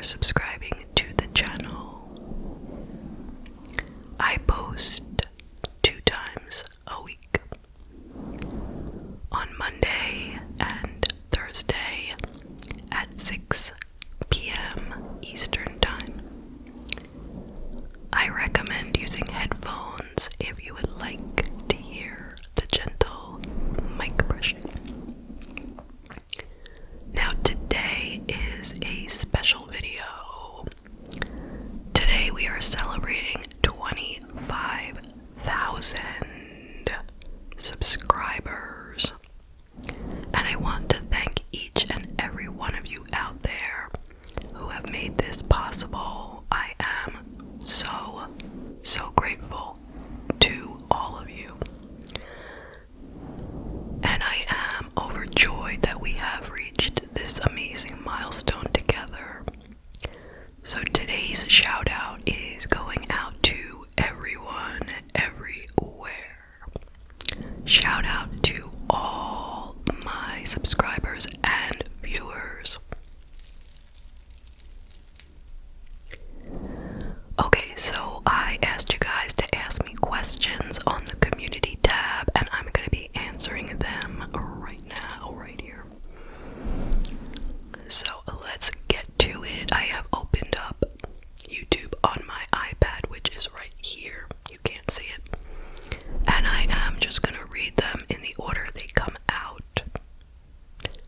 for subscribing to the channel. I post 2 times a week, on Monday and Thursday at 6 p.m. Eastern Time. I recommend using headphones if you would like to hear the gentle mic brushing. Now today is a special video. Today we are celebrating 25,000 subscribers. And I want to thank each and every one of you out there who have made this possible. I am so grateful to all of you. And I am overjoyed that we have reached this amazing milestone together. So today's shout out is going out to everyone, everywhere. Shout out to all my subscribers and viewers. Okay, so I asked you guys to ask me questions on the community tab, and I'm going to be answering them right now, right here. So let's get to it. I have opened up YouTube on my iPad, which is right here. You can't see it. And I am just going to read them in the order they come out.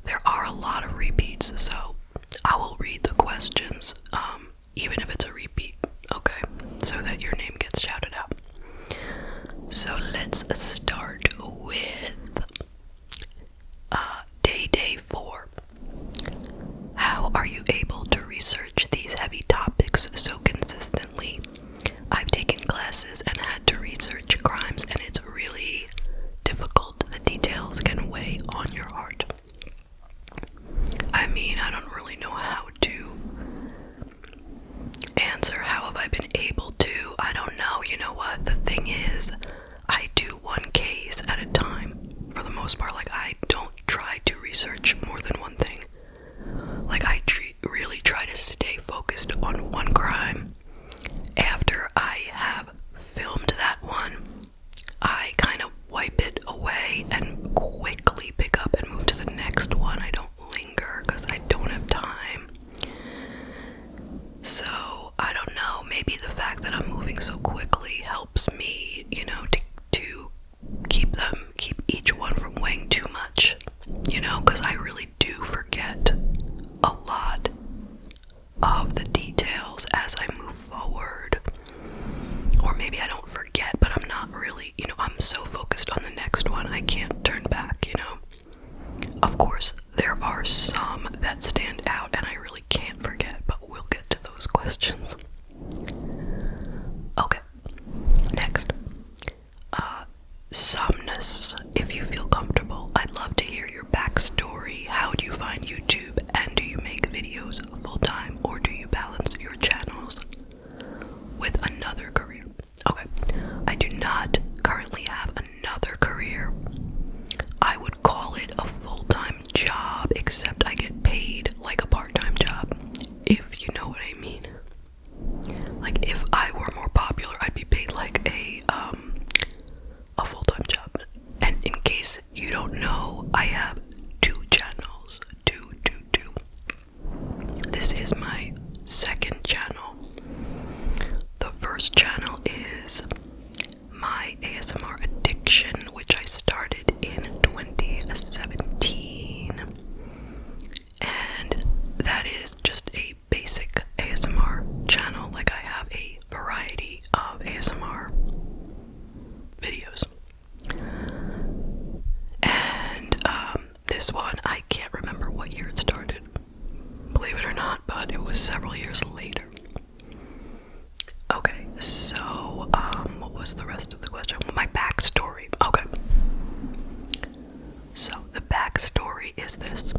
There are a lot of repeats, so I will read the questions, even if it's a repeat, okay, so that your name gets shouted out. So let's start with day 4. How are you able to research these heavy topics so consistently? I've taken classes and had to research crimes, and it's really difficult. The details can weigh on your heart. I mean, I don't really know how to answer how have I been able to. I don't know. You know what? The thing is, I do one case at a time for the most part. Like, I don't try to research more than one thing. Like, I really try to stay focused on one crime. After I have filmed that one, I kind of wipe it away and quickly pick up and move to the next one. I don't linger because I don't have time. So, I don't know, maybe the fact that I'm moving so quickly helps me, you know, to keep each one from weighing too much, you know, because I really do forget a lot of the details as I move forward. Or maybe I don't forget, but I'm not really, you know, I'm so focused on the next one, I can't turn back, you know. Of course, there are some that stand out and I really can't forget, but we'll get to those questions. Okay, next. Somnus. If you feel comfortable, I'd love to hear your backstory. How do you find YouTube, and do you make videos full-time, or do you balance your channels with another career? Okay, I do not currently have another career. I would call it a full-time job, except I get paid like a part-time job, if you know what I mean. Like, if I were more popular, I'd be paid like a full-time job. And in case you don't know, I have 2 channels. Two. This is my second channel. The first channel is my ASMR addiction, which I started in 2017. And that is just a basic ASMR channel. Like, I have a variety of ASMR videos. And this one, I can't remember what year it started, believe it or not, but it was several years later. Okay, so what was the rest of the question? My backstory. Okay. So the backstory is this.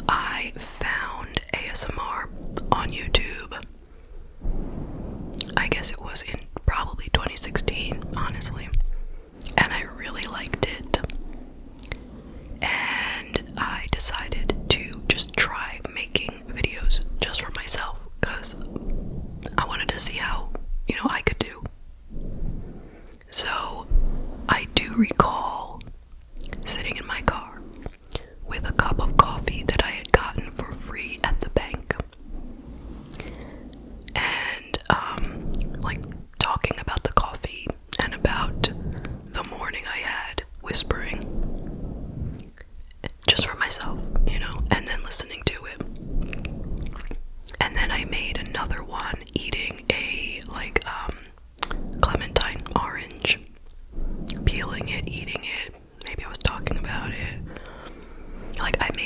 I found ASMR on YouTube. I guess it was in probably 2016, honestly. And I really liked it. And I decided to just try making videos just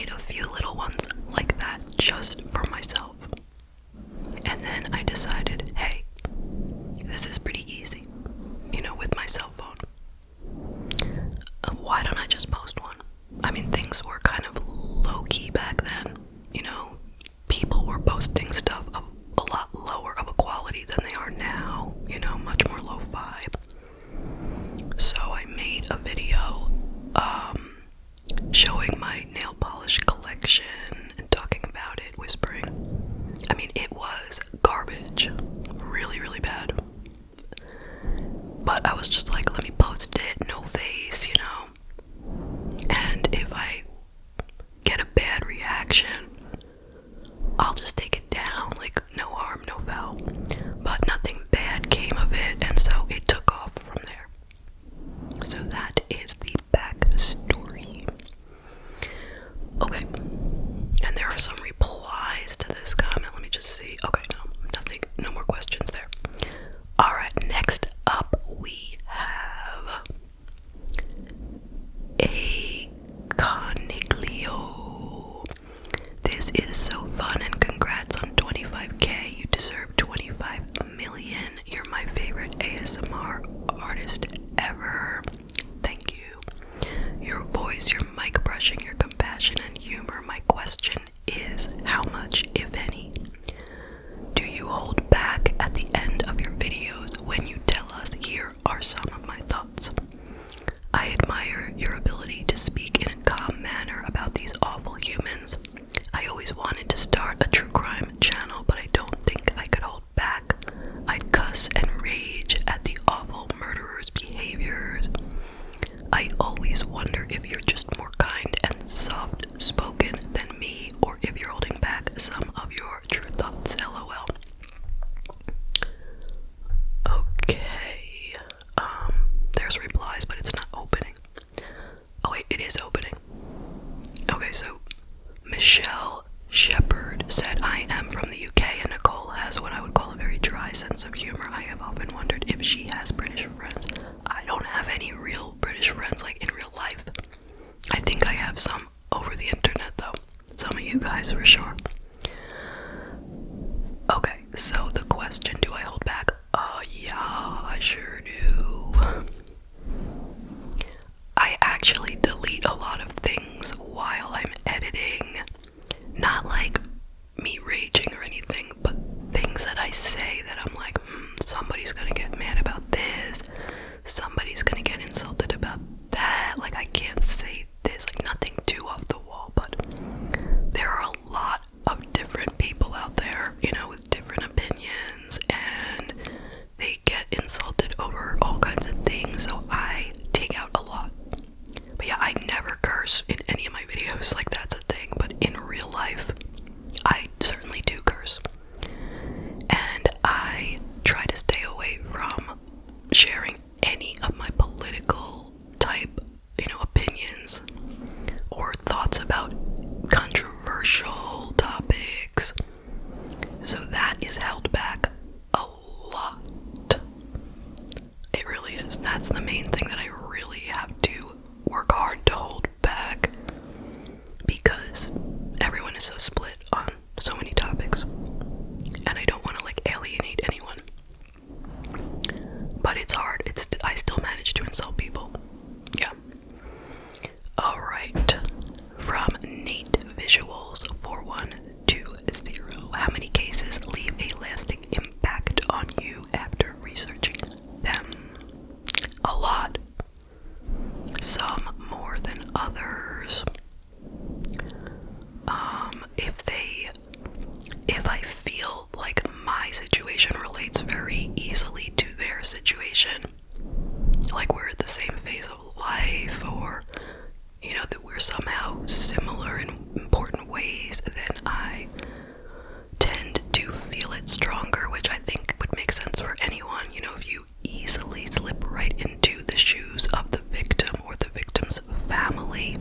made a few little ones like that just for myself. And then I decided, hey, this is pretty easy, with my cell phone. Why don't I just post one? I mean, things were kind of low-key back then, people were posting stuff of a lot lower of a quality than they are now, much more lo-fi. So I made a video showing my nail polish collection and talking about it, whispering. I mean, it was garbage. Really, really bad. But I was just like, let me post it, no face, And if I get a bad reaction, I'll just take it down, like no harm, no foul. But nothing bad came of it, and so it took off from there. So that is the backstory. Okay, and there are some replies to this comment. Let me just see. Okay, no more questions there. Alright, next up we have a Coniglio. This is so fun, and congrats on 25k. You deserve 25 million. You're my favorite ASMR artist ever. Thank you. Your voice, your mic brushing, your compassion and humor. My question is, how much, if any, do you hold back at the end of your videos when you tell us, here are some of my thoughts? I admire your ability to speak in a calm manner about these awful humans. I always wanted to start a true crime channel, but I don't think I could hold back. I'd cuss and rage at the awful murderers' behaviors. I always wonder if you're just more kind and soft-spoken than me, or if you're holding back some of your true thoughts, lol. Okay, there's replies, but it's not opening. Oh wait, it is opening. Okay, so Michelle Shepard said, I am from the UK and Nicole has what I would call a very dry sense of humor. I have often wondered if she has British friends. I don't have any real British friends, like in real life. I think I have some over the internet though. Some of you guys for sure. Okay, so the question, do I hold back? Yeah, I sure do. I actually delete a lot of things while I'm editing. Not like me raging or anything, but things that I say that I'm like, somebody's gonna get mad about this, somebody's gonna get insulted about that, like I can't say this, like nothing too off the wall, but there are a lot of different people out there, with different opinions, and they get insulted over all kinds of things, so I take out a lot. But yeah, I never curse in any of my videos, like that's a thing, but in real life, I certainly do curse. And I try to stay away from sharing any of my political type, opinions or thoughts about controversial topics. So that is held back a lot. It really is. That's the main thing that I really have to work hard to hold back, because everyone is so split on so many topics, and I don't want to alienate anyone. But it's hard. I still manage to insult people. Yeah. Alright. From Nate Visuals 4120. How many cases leave a lasting impact on you after researching them? A lot. Some more than others. If I feel like my situation relates very easily to their situation, like we're at the same phase of life, or that we're somehow similar in important ways, then I tend to feel it stronger, which I think would make sense for anyone. If you easily slip right into the shoes of the victim or the victim's family,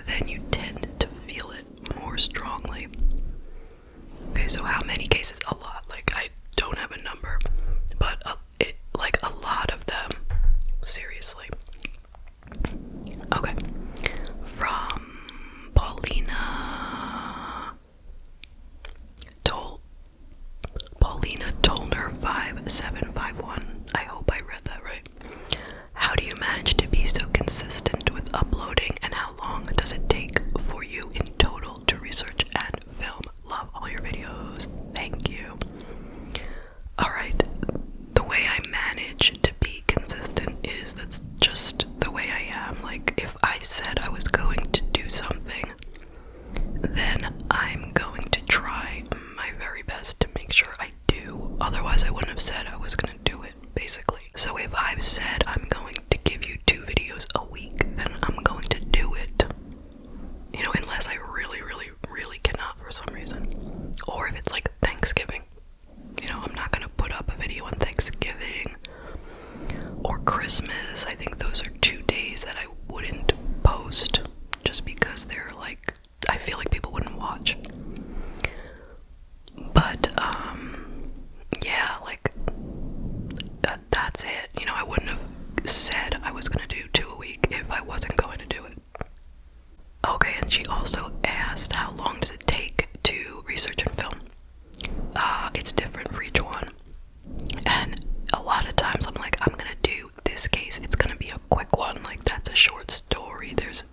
then you tend to feel it more strongly. Okay, so how many cases? A lot. I don't have a number, but a lot of them. Seriously. listener 5751, I hope I read that right. How do you manage to be so consistent with uploading, and how long does it take for you in total to research and film? Love all your videos. Thank you. Alright, the way I manage to be consistent is that's just the way I am. Like, if I said I was going to do something, then I'm going to try my very best to make sure I do. Otherwise, I wouldn't have said I was going to do it, basically. So if I've said I'm going to give you 2 videos a week, then I'm going to do it. You know, unless I really, really, really cannot for some reason. Or if it's like Thanksgiving. You know, I'm not going to put up a video on Thanksgiving or Christmas. I think those are 2 days that I wouldn't post just because they're like, I feel like people wouldn't watch. But, yeah, like, that's it. You know, I wouldn't have said I was going to do 2 a week if I wasn't going to do it. Okay, and she also asked, how long does it take to research and film? It's different for each one. And a lot of times I'm like, I'm gonna do this case, it's gonna be a quick one, like that's a short story. There's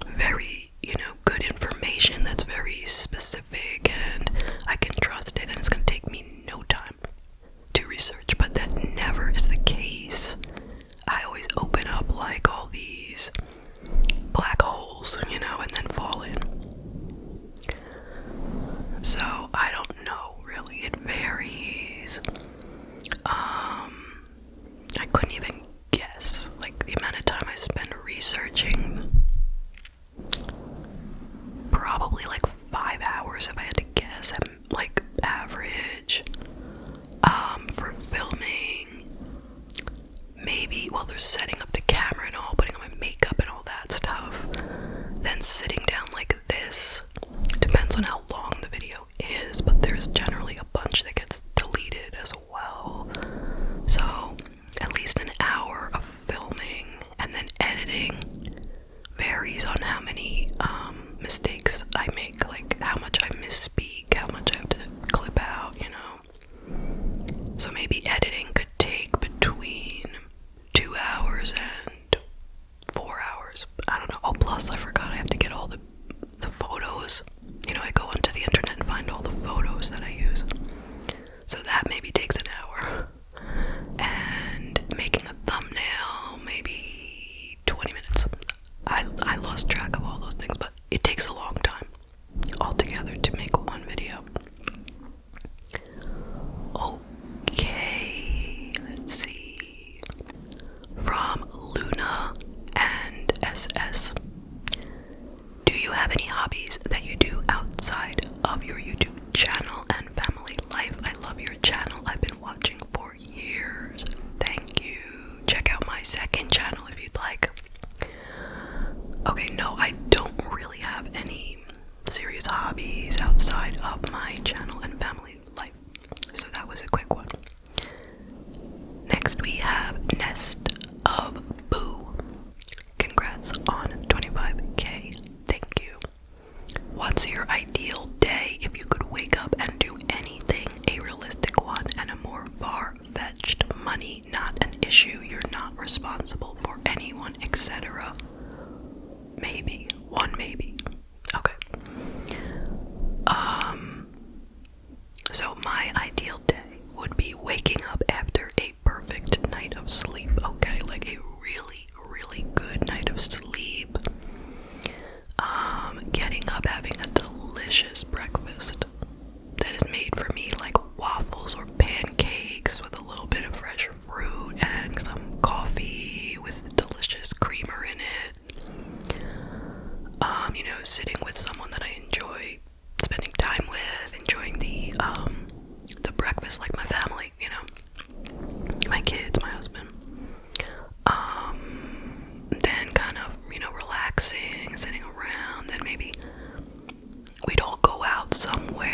very, you know, good information that's very specific and I can trust it, and it's gonna take me no time to research, but that never is the case. I always open up like all these black holes, you know, and then fall in. So I don't know, really, it varies. I couldn't even guess, like, the amount of time I spend researching. Probably like 5 hours if I had to guess, at like average. For filming, maybe, well, there's setting up the camera and all, putting on my makeup and all that stuff, then sitting down like this. Depends on how long the video is, but there's generally a bunch that gets deleted as well. So at least an hour of filming, and then editing varies on how many mistakes I make, like how much I misspeak, how much I have to clip out, you know. So maybe editing could take between 2 hours and 4 hours. I don't know. Oh, plus I forgot I have to get all the photos. You know, I go onto the internet and find all the photos that I use. So that maybe takes an hour. And making a thumbnail, maybe 20 minutes. I lost track of all those things, but it takes a long time altogether to make one video. Okay, let's see. From Luna and SS. Do you have any hobbies that you do outside of your YouTube channel and family life? I love your channel. I've been watching for years. Thank you. Check out my second channel if you'd like. Okay, no, I don't really have any serious hobbies outside of my channel and family life. So that was a quick one. Next we have Nest of Boo. Congrats on 25K. Thank you. What's your ideal day if you could wake up and do anything? A realistic one and a more far-fetched. Money not an issue. You're not responsible for anyone, etc. Maybe. One maybe. Okay. So my ideal day would be waking up after a perfect night of sleep, okay? Like a really, really good night of sleep. Getting up, having a delicious breakfast that is made for me, like waffles or pancakes with a little bit of fresh fruit and some coffee with delicious creamer in it. You know, sitting with someone that I enjoy spending time with, enjoying the breakfast, like my family, you know, my kids, my husband. Then kind of, you know, relaxing, sitting around, then maybe we'd all go out somewhere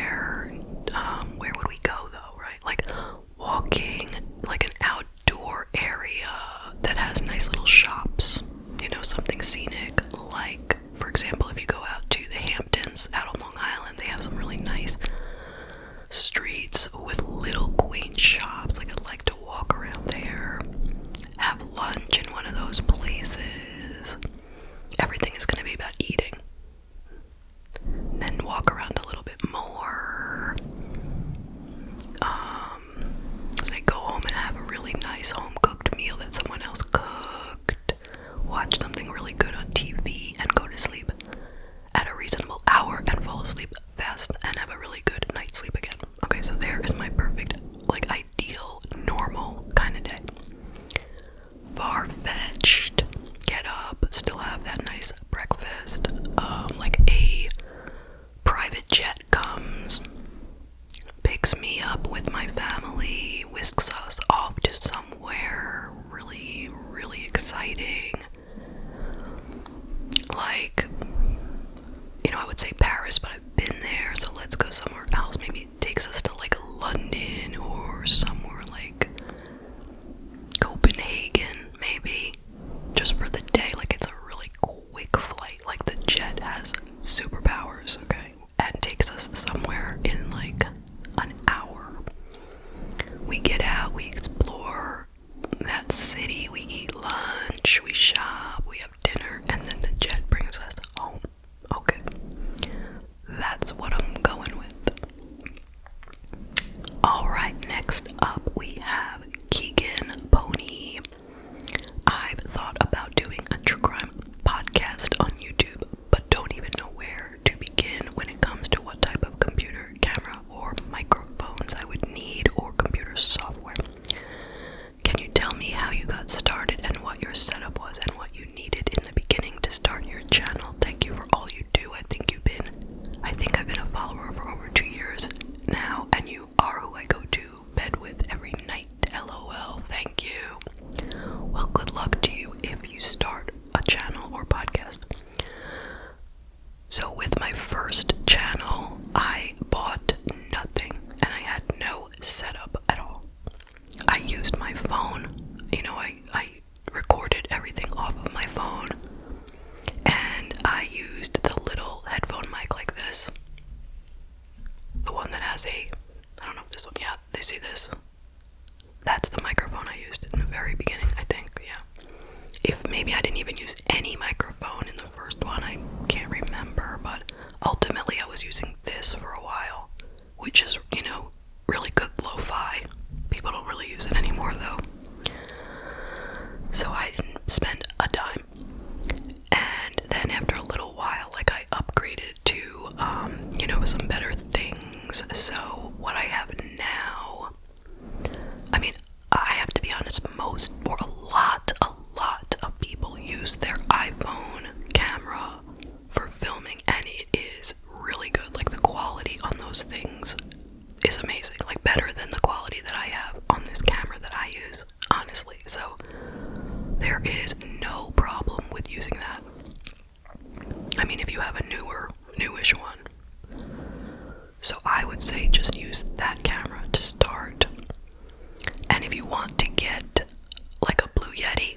walk around a little bit more. Say go home and have a really nice home-cooked meal that someone else cooked. Watch something really good on TV and go to sleep at a reasonable hour and fall asleep fast and have a really good night's sleep again. Okay, so there is my perfect, like, ideal, normal kind of day. Far-fetched. Get up, still have that nice breakfast. Like a private jet comes, picks me up with my family, whisks us off to somewhere really, really exciting. Like, I would say Paris, but I've been there, so let's go somewhere else. Maybe it takes us to like London or somewhere like Copenhagen, maybe, just for the day. Like, it's a really quick flight. Like, the jet has superpowers, okay, and takes us somewhere in like an hour. We get out, we explore that city, we eat lunch, we shop, we have dinner, and then the jet brings us home. Okay, that's what I'm going with. Alright, next up we have Keegan Pony. I've thought about doing a true crime podcast on YouTube, but don't even know where to begin when it comes to what type of computer, camera, or microphones I would need, or computer software. Can you tell me how you got started and what your setup was and what you needed in the beginning to start your channel? Thank you for all you do. I think I've been a follower for over 2 years now, and you are who I go to bed with every night. LOL. Thank you. Well, good luck to you if you start a channel or podcast. So with my first channel, I bought nothing and I had no setup at all. I used my phone. I recorded everything off of my phone, and I used the little headphone mic like this. The one that has I don't know if this one, yeah, they see this. That's the microphone I used in the very beginning, I think, yeah. If maybe I didn't even use any microphone in the first one, I can't remember, but ultimately I was using this for a while, which is, really good lo-fi. People don't really use it anymore, though. So I didn't spend a dime. And then after a little while, like, I upgraded to, some better things. So what I have now, I mean, I have to be honest, a lot of people use their iPhone camera for filming, and it is really good. Like, the quality on those things is amazing. Like, better than the quality that I have on this camera that I use, honestly. So there is no problem with using that. I mean, if you have a newish one. So I would say just use that camera to start. And if you want to get like a Blue Yeti,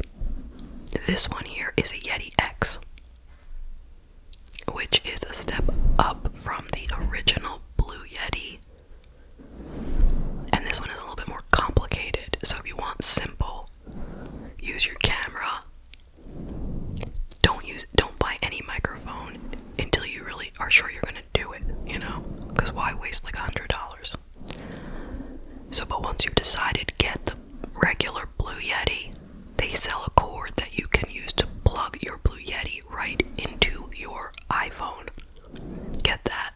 this one here is a Yeti X, which is a step up from the original Blue Yeti. And this one is a little bit more complicated. So if you want simple, use your camera. Don't buy any microphone until you really are sure you're gonna do it, because why waste like $100? So, but once you've decided, get the regular Blue Yeti. They sell a cord that you can use to plug your Blue Yeti right into your iPhone. Get that.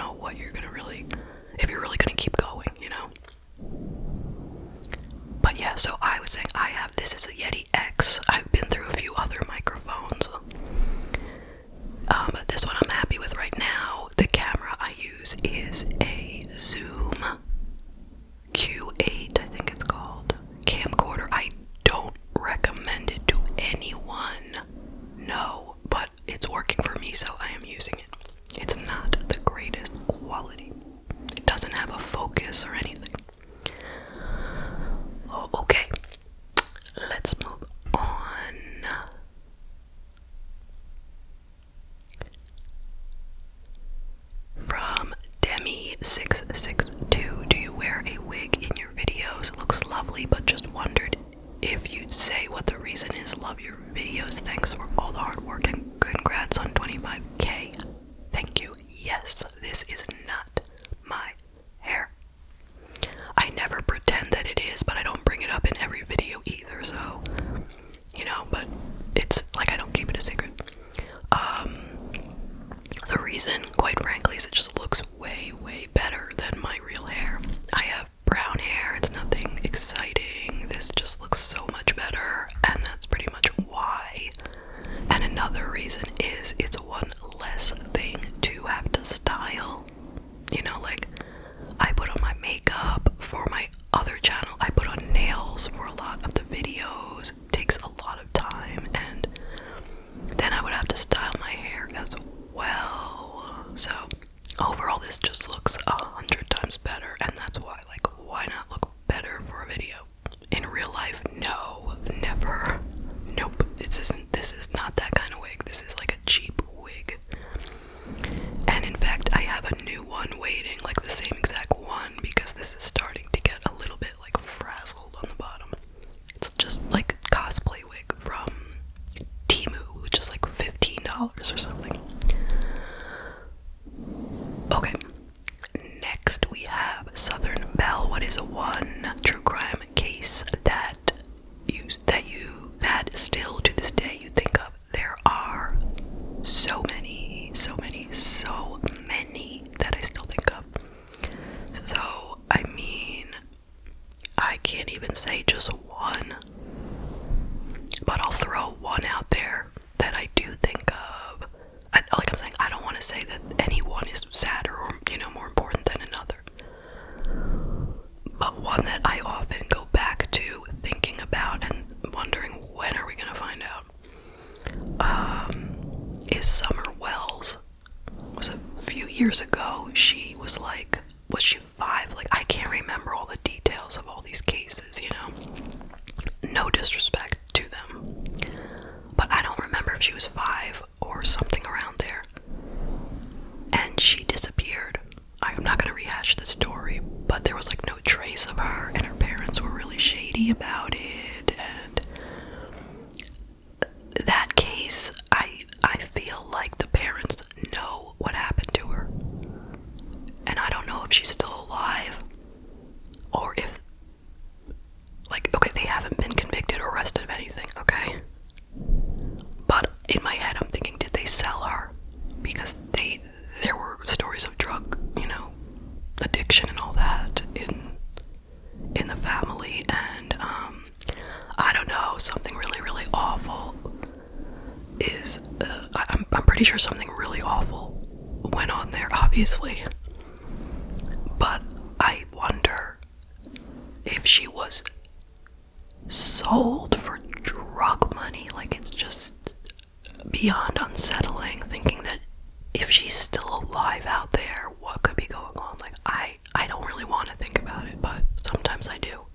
know what you're gonna really, if you're really gonna keep going, you know? But yeah, so I was saying this is a Yeti X. I've been through a few other microphones. But this one I'm happy with right now. The camera I use is a Zoom Q8, I think it's called, camcorder. I don't recommend it to anyone, no, but it's working for me, so I am using it. It's not the greatest quality. It doesn't have a focus or anything. Oh, okay, let's move on. From Demi662, do you wear a wig in your videos? It looks lovely, but just wondered if you'd say what the reason is. Love your videos. Thanks for all the hard work and congrats on 25K. Thank you. Yes, this is not my hair. I never pretend that it is, but I don't bring it up in every video either, so, you know, but it's like I don't keep it a secret. The reason, quite frankly, is it just looks way, way better than my real hair. I have brown hair, it's nothing exciting, this just looks so much better, and that's pretty much why. And another reason is it's one less thing to have to style. You know, like, I put on my makeup for my other channel, I put on nails for a lot of the videos, it takes a lot of time, and then I would have to style my hair as well. So overall this just looks 100 times better, and that's why, like, why not look better for a video? In real life, no, never. Nope, this is not that kind of wig. This is like a cheap wig. And in fact, I have a new one waiting, like the same exact one, because this is starting to get a little bit like frazzled on the bottom. It's just like a cosplay wig from Temu, which is like $15 or something. Okay, next we have Southern Belle. What is one true crime case that still to this day you think of? There are so many that I still think of. So, I mean, I can't even say just one, but I'll throw one out there that I do think of. Like I'm saying, I don't want to say that any one is sadder or, you know, more important than another. But one that I often go back to thinking about and wondering when are we going to find out, is Summer Wells. It was a few years ago. She was like, was she 5? Like, I can't remember all the details of all these cases, you know? No disrespect to them, but I don't remember if she was 5 or something around there. And she disappeared. I'm not going to rehash the story, but there was like no trace of her, and her parents were really shady about it. And that case, I feel like the parents know what happened to her, and I don't know if she's still alive, or if, like, okay, they haven't been convicted or arrested of anything, okay? But in my head, I'm thinking, did they sell her? Because there were stories of drug, you know, addiction and all that in the family, and I don't know, something really, really awful is, I'm pretty sure something really awful went on there, obviously, but I wonder if she was sold for drug money. Like, it's just beyond unsettling thinking that if she's still alive out there, what could be going on? Like, I don't really want to think about it, but sometimes I do.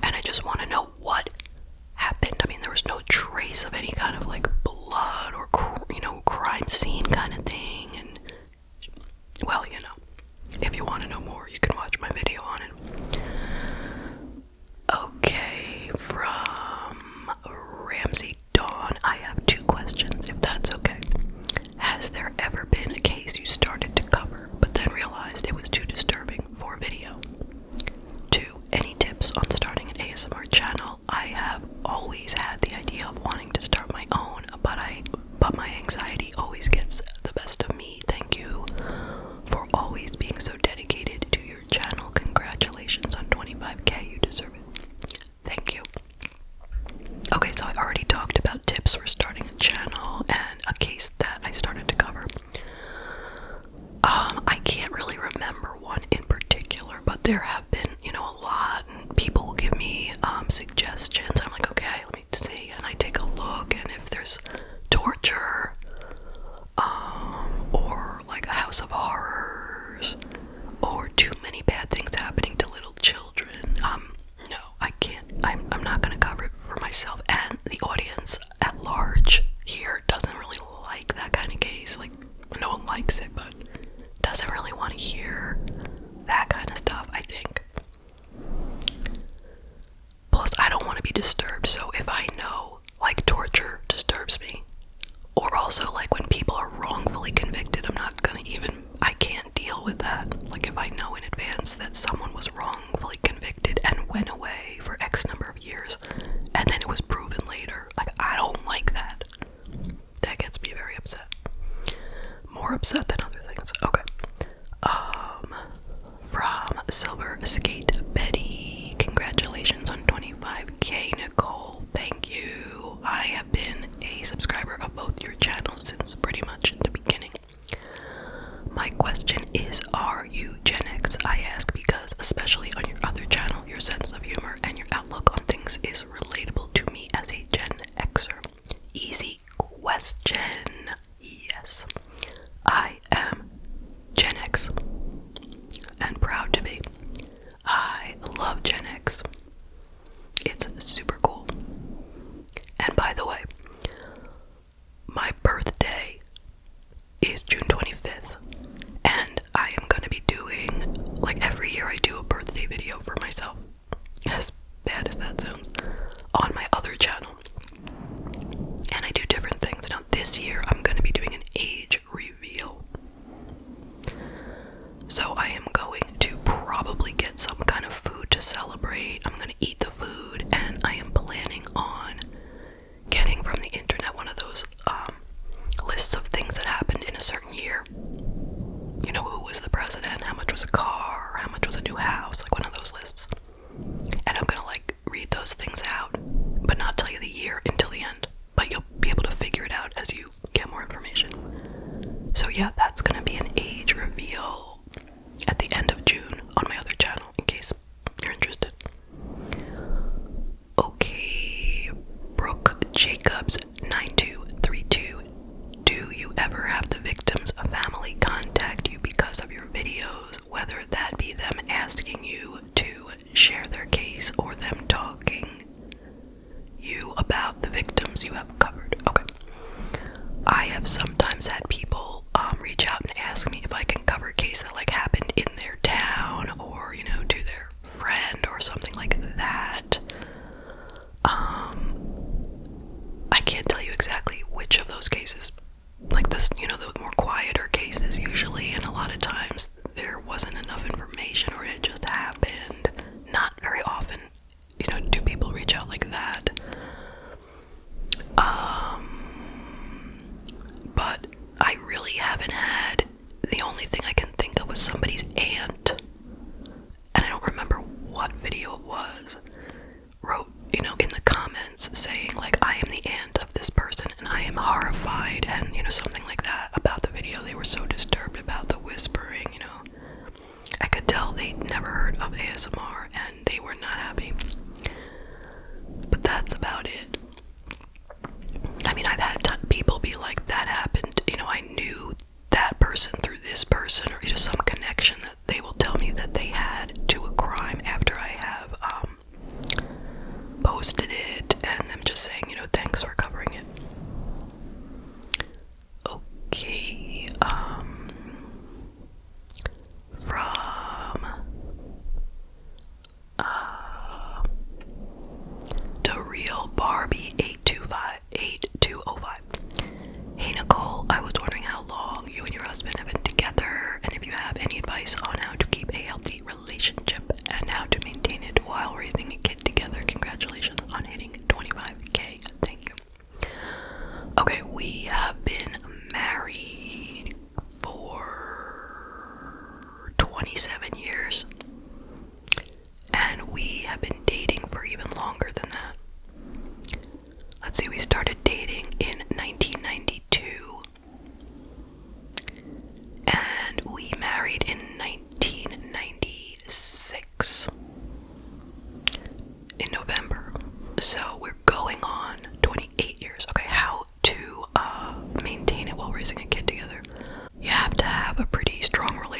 And I just want to know what happened. I mean, there was no trace of any kind of, like, blood or, you know, crime scene kind of thing. And, well, you know, if you want to know more, you can watch my video on it. Okay, from Ramsey Dawn, I have 2 questions, if that's remember one in particular, but there have been, you know, a lot, and people will give me suggestions. I'm like, okay, let me see, and I take a look, and if there's torture, or like a house of horrors, or too many bad things happening to little children, no, I can't. I'm not gonna cover it for myself, and the audience at large here doesn't really like that kind of case. Like, no one likes it, but doesn't really want to hear that kind of stuff, I think. Plus, I don't want to be disturbed, so if I know, like, torture disturbs me, or also, like, when people are wrongfully convicted, I can't deal with that. Like, if I know in advance that someone was wrongfully convicted and went away for X number of years, and then it was proven later, like, I don't like that. That gets me very upset. More upset than other things. Okay. From Silver Skate Betty, congratulations on 25k, Nicole. Thank you. I have been a subscriber of both your channels since pretty much the beginning. My question is, are you Gen X? I ask because, especially on your other channel, your sense of humor and your outlook on things is relatable to me as a Gen Xer. Easy question. Yes, I am Gen X, and proud to be. I love Gen X. It's super cool. And by the way, my birthday is June 25th, and I am going to be doing, like, every year I do a birthday video for myself, as bad as that sounds, on my other channel. And I do different things. Now this year I'm going to be doing an age reveal. So I am going to probably get some kind of food to celebrate. I'm going to eat the food, and I am planning on getting from the internet one of those lists of things that happened in a certain year. You know, who was the president, how much was a car, how much was a new house, like one of those lists. And I'm gonna, like, read those things out, but not tell you the year until the end. But you'll be able to figure it out as you get more information. So yeah, that's gonna be an age reveal at the end of June on my other channel, in case you're interested. Okay, Brooke Jacobs 9232. Do you ever have the victim's family contact you because of your videos, whether that be them asking you to share their case or them talking you about the victims you have covered? Okay. I have sometimes had people reach out and ask me if I can cover a case that, like, happened in their town, or, you know, to their friend or something like that. I can't tell you exactly which of those cases, like this, you know, the more quieter cases usually, and a lot of times there wasn't enough information or it just happened. Not very often, you know, do people reach out like that. But I really haven't had, the only thing I can think of was somebody's aunt, and I don't remember what video it was, wrote, you know, in the comments saying, like, I am the aunt of this person and I am horrified, and, you know, something like that about the video. They were so disturbed about the whispering, you know. I could tell they'd never heard of ASMR and they were not happy. But that's about it. I mean, I've had people be like, that happened, you know, I knew that person through this person, or just some connection that they will tell me that they had to a crime after I have posted it, and them just saying, you know, thanks for covering it. Okay, from The Real Barbie 8205. Hey Nicole, I was wondering how long you and your husband have been together, and if you have any advice on how to keep a healthy relationship and how to maintain it while raising a kid together. Congratulations on hitting 25k. Thank you. Okay, we have been married for 27 years, and we have been dating for even longer than that. Let's see, we started dating in 1992, and we married in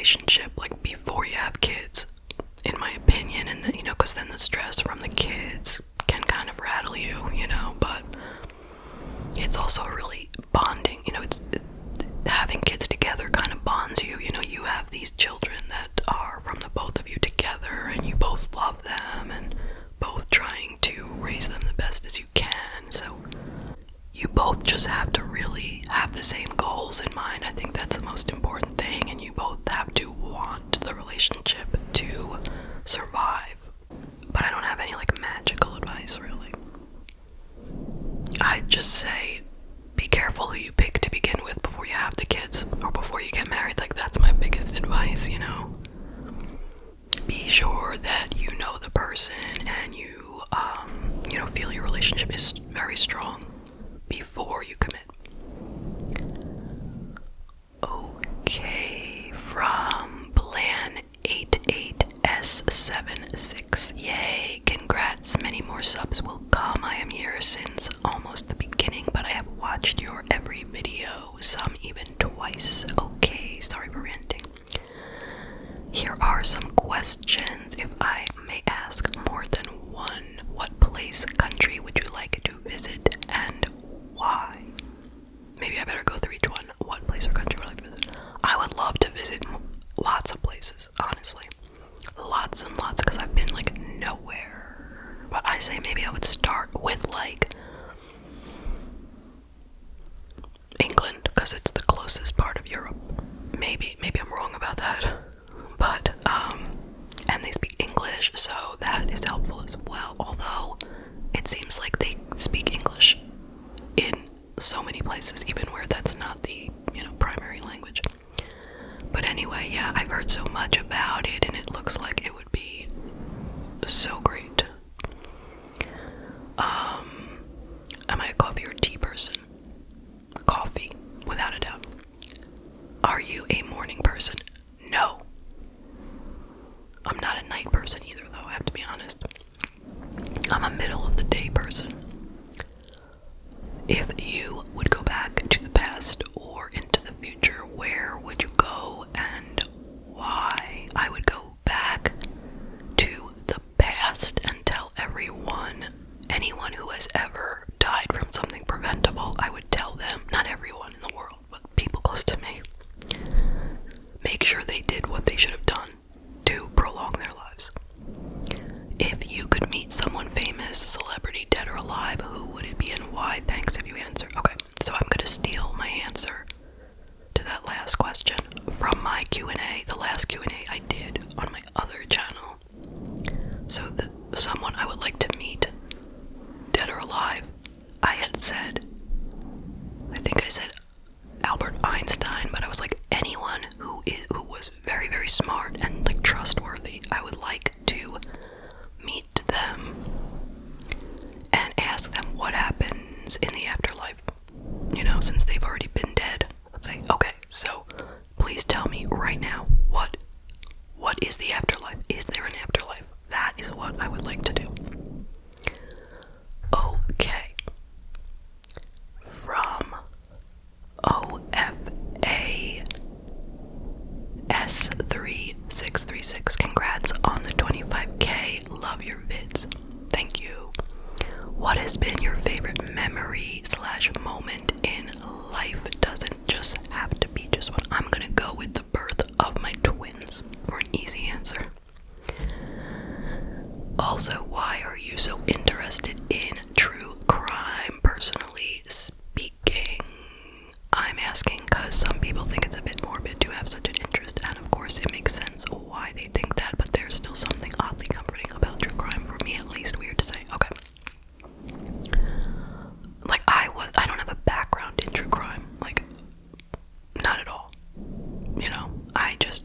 relationship, like, before you have kids, in my opinion. And then, you know, because then the stress from the kids can kind of rattle you, you know. But it's also really bonding, you know. It's having kids together kind of bonds you. You know, you have these children that are from the both of you together, and you both love them, and both trying to raise them the best as you can. So you both just have to really have the same goals in mind. I think that's the most important thing, and you both have to want the relationship to survive. But I don't have any, like, magical advice, really. I'd just say, be careful who you pick to begin with before you have the kids, or before you get married. Like, that's my biggest advice, you know. Be sure that you know the person, and you know, feel your relationship is very strong before you commit. Okay, from Plan88S76, yay, congrats, many more subs will come. I am here since almost the beginning, but I have watched your every video, some even twice. Okay, sorry for ranting. Here are some questions, if I may ask more than one. What place, country would you like to visit, and why? Maybe I better go through each one. What place or country would I like to visit? I would love to visit lots of places, honestly. Lots and lots, because I've been, like, nowhere. But I say maybe I would start with, like, England, because it's the closest part of Europe. Maybe I'm wrong about that. But, and they speak English, so that is helpful as well. Although, it seems like they speak English in so many places, even where that's not the, you know, primary language. But anyway, yeah, I've heard so much about it, and it looks like it would be so great. Am I a coffee or tea person? Coffee, without a doubt. Are you a morning person? No. I'm not a night person either, though, I have to be honest. I'm a middle of the day person. If you would go back to the past or into the future, where would you go and why? I would go back to the past and tell anyone who has ever died from something preventable, I would tell them, not everyone in the world, but people close to me, make sure they did what they should have done to prolong their lives. If you could meet someone famous, celebrity, dead or alive, who would it be and why? Thanks if you answer. Okay, so I'm gonna steal my answer to that last question from my Q&A, the last Q&A I did on my other channel. So someone I would like to meet, dead or alive, I had said, I think I said Albert Einstein, but I was like, anyone who was very, very smart and, like, trustworthy, I would like to meet them and ask them what happens in the afterlife. You know, since they've already been dead, I'd say, okay, so please tell me right now, what is the afterlife? Is there an afterlife? That is what I would like to do. Okay. From OFA S3636, congrats on the 25k, love your vids. Thank you. What has been your favorite memory / moment in life? Doesn't just have to be just one. I'm gonna go with the birth of my twins for an easy answer. Also, why are you so interested in true crime? Personally speaking, I'm asking because some people think it's a bit morbid to have such an interest, and of course it makes sense why they think that, but there's still something oddly comforting about true crime, for me at least. Weird to say. Okay. Like, I don't have a background in true crime, like, not at all. You know, I just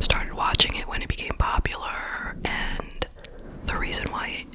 started watching it when it became popular, and the reason why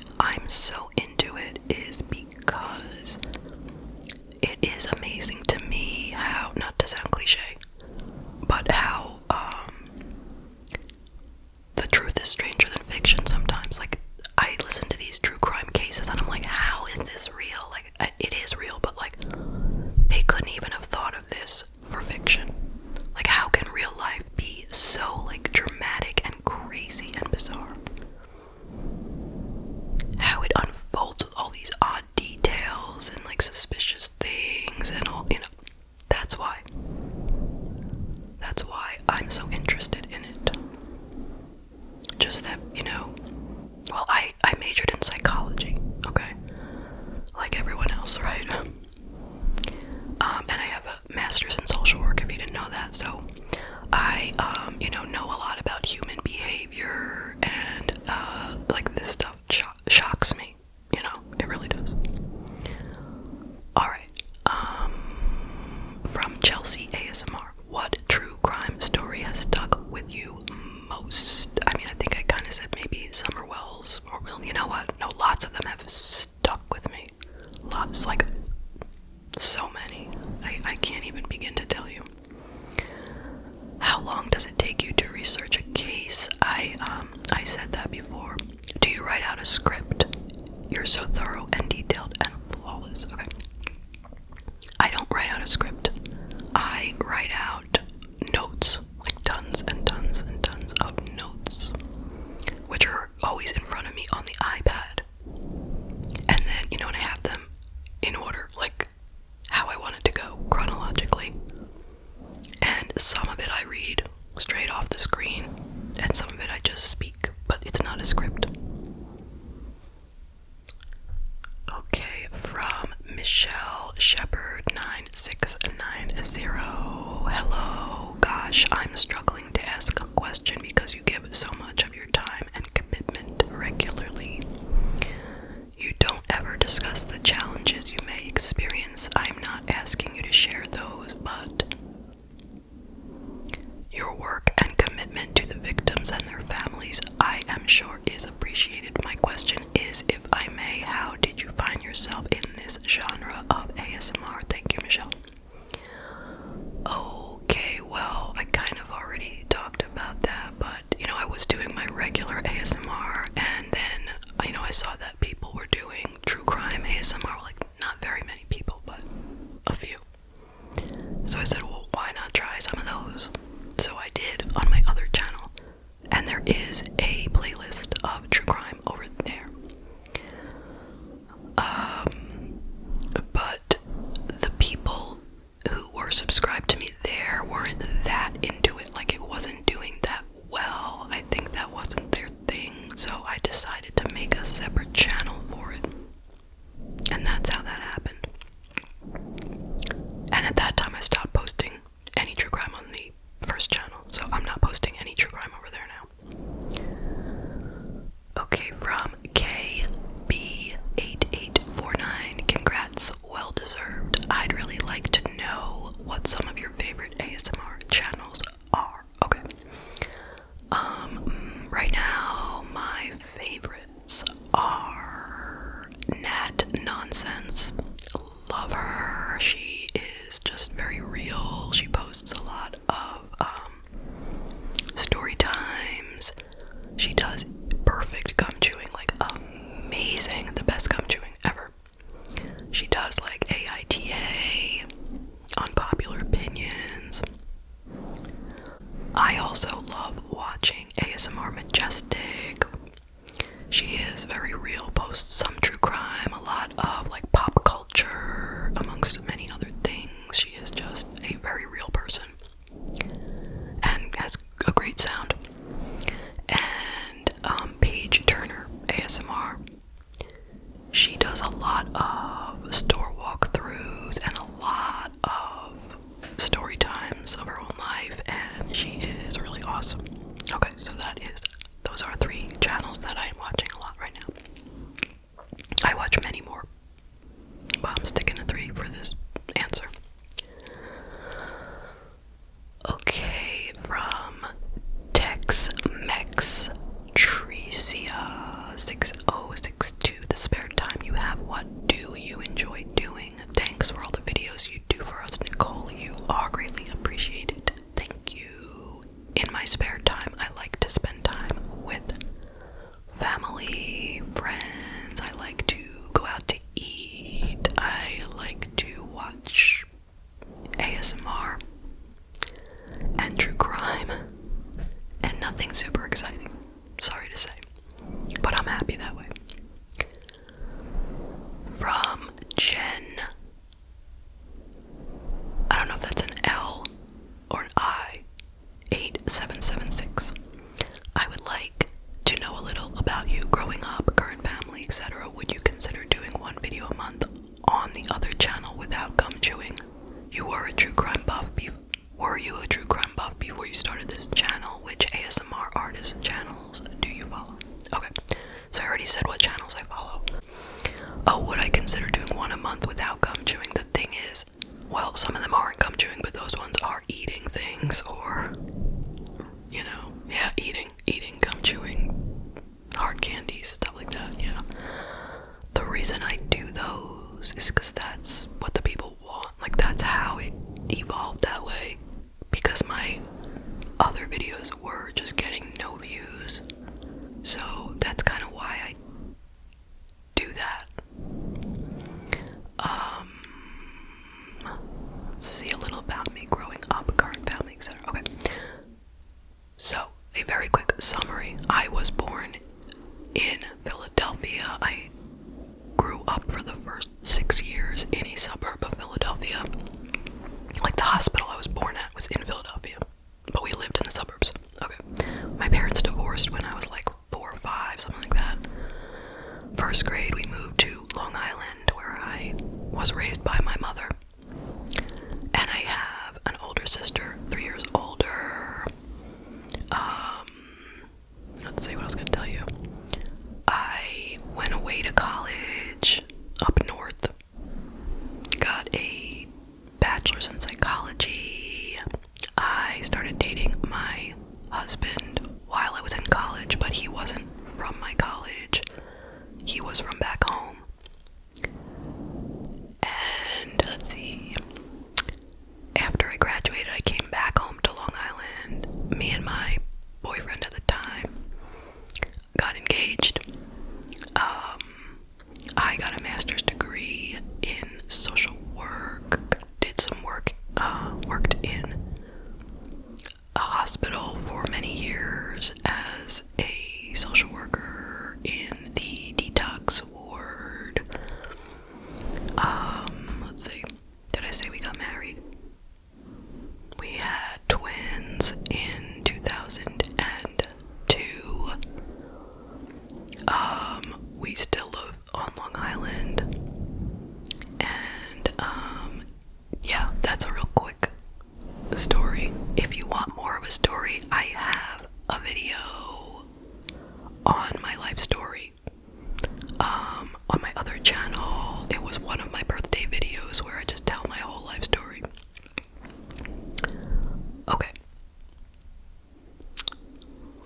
long does it take you to research a case? I said that before. Do you write out a script? You're so thorough and detailed and flawless. Okay. I don't write out a script. I write out notes, like tons and tons and tons of notes, which are always in front of me on the iPad. And then, and I have them in order, like how I want it to go, chronologically. And some of it I read straight off the screen, and some of it I just speak, but it's not a script. Okay, from Michelle Shepherd 9690. Hello. Gosh, I'm struggling to ask a question because you give so much of your time and commitment regularly. You don't ever discuss the challenges you may experience. I'm not asking you to share those, but your work and commitment to the victims and their families, I am sure, is appreciated. My question is, if I may, how did you find yourself in this genre of ASMR? Thank you, Michelle. Okay, well, I kind of already talked about that, but, I was doing my regular ASMR, and then, I saw that people were doing true crime ASMR, like, not very many people, but a few. So I said, well, why not try some of those? So I did on my other channel, and there is a playlist of true crime over there. But the people who were subscribed to me there weren't that into it, like it wasn't doing that well. I think that wasn't their thing, so I decided to make a separate channel for it. And that's how that happened. And at that time I stopped posting any true crime on the first channel, so I'm not posting any true crime over there now. Okay, from KB8849, congrats, well deserved. I'd really like to know what some of your favorite ASMR channels are. Okay. Right now my favorites are Nat Nonsense. Love her. She is just very real. She posts a lot of story times. She does perfect gum chewing, like amazing, the best gum chewing ever. She does like AITA, unpopular opinions. I also love watching ASMR Majestic. She is very real, posts some true crime, a lot of like pop culture, amongst many other things. She is just a very real person and has a great sound. And Paige Turner ASMR, she does a lot of store walkthroughs and a lot of story times of her own life, and she is really awesome. Okay, so those are 3 channels that I am watching a lot right now. I watch many more, but I'm sticking to 3 for this answer. Okay, from Tex-Mex Tricia 6062, the spare time you have, what do you enjoy doing? Thanks for all the videos you do for us, Nicole. You are greatly appreciated. Thank you. In my spare time, I like to spend time with family, friends. I like to go out to eat. I like to watch ASMR and true crime, and nothing super exciting, sorry to say, but I'm happy that way. From Jen, I don't know if that's an L or an I, 8776. I would like to know a little about you growing up, current family, etc. Would you consider doing one video a month on the other channel without gum chewing? Were you a true crime buff before you started this channel? Which ASMR artist channels do you follow? Okay, so I already said what channels I follow. Oh, would I consider doing one a month without gum chewing? The thing is, well, some of them aren't gum chewing, but those ones are eating things, or, eating, gum chewing, hard candies, stuff like that, yeah. The reason I do those is because that's what the people want. Like, that's how it evolved that way. Because my other videos were just getting no views. So that's kind of why I do that. Let's see a little about me growing up, current family, etc. Okay. So, a very quick summary. I was born in Philadelphia. I grew up for the first 6 years in a suburb of Philadelphia. Like, the hospital I was born at was in Philadelphia, but we lived in the suburbs. Okay. My parents divorced when I was like 4 or 5, something like that. First grade, we moved to Long Island, where I was raised by my mother. And I have an older sister, 3 years older. Let's see what I was going to tell you. I went away to college up north. Got a bachelor's in psychology. I started dating my husband while I was in college, but he wasn't from my college. He was from back home. And let's see. After I graduated, I came back home to Long Island. Me and my boyfriend at the time got engaged. I got a master's degree in social work, did some work, worked in a hospital for many years as a social worker in the detox ward. Let's see, did I say we got married? We had twins in 2002. We still live on Long Island. And, yeah, that's a real quick story. If you want more of a story, I have a video on my life story. On my other channel, it was one of my birthday videos where I just tell my whole life story. Okay.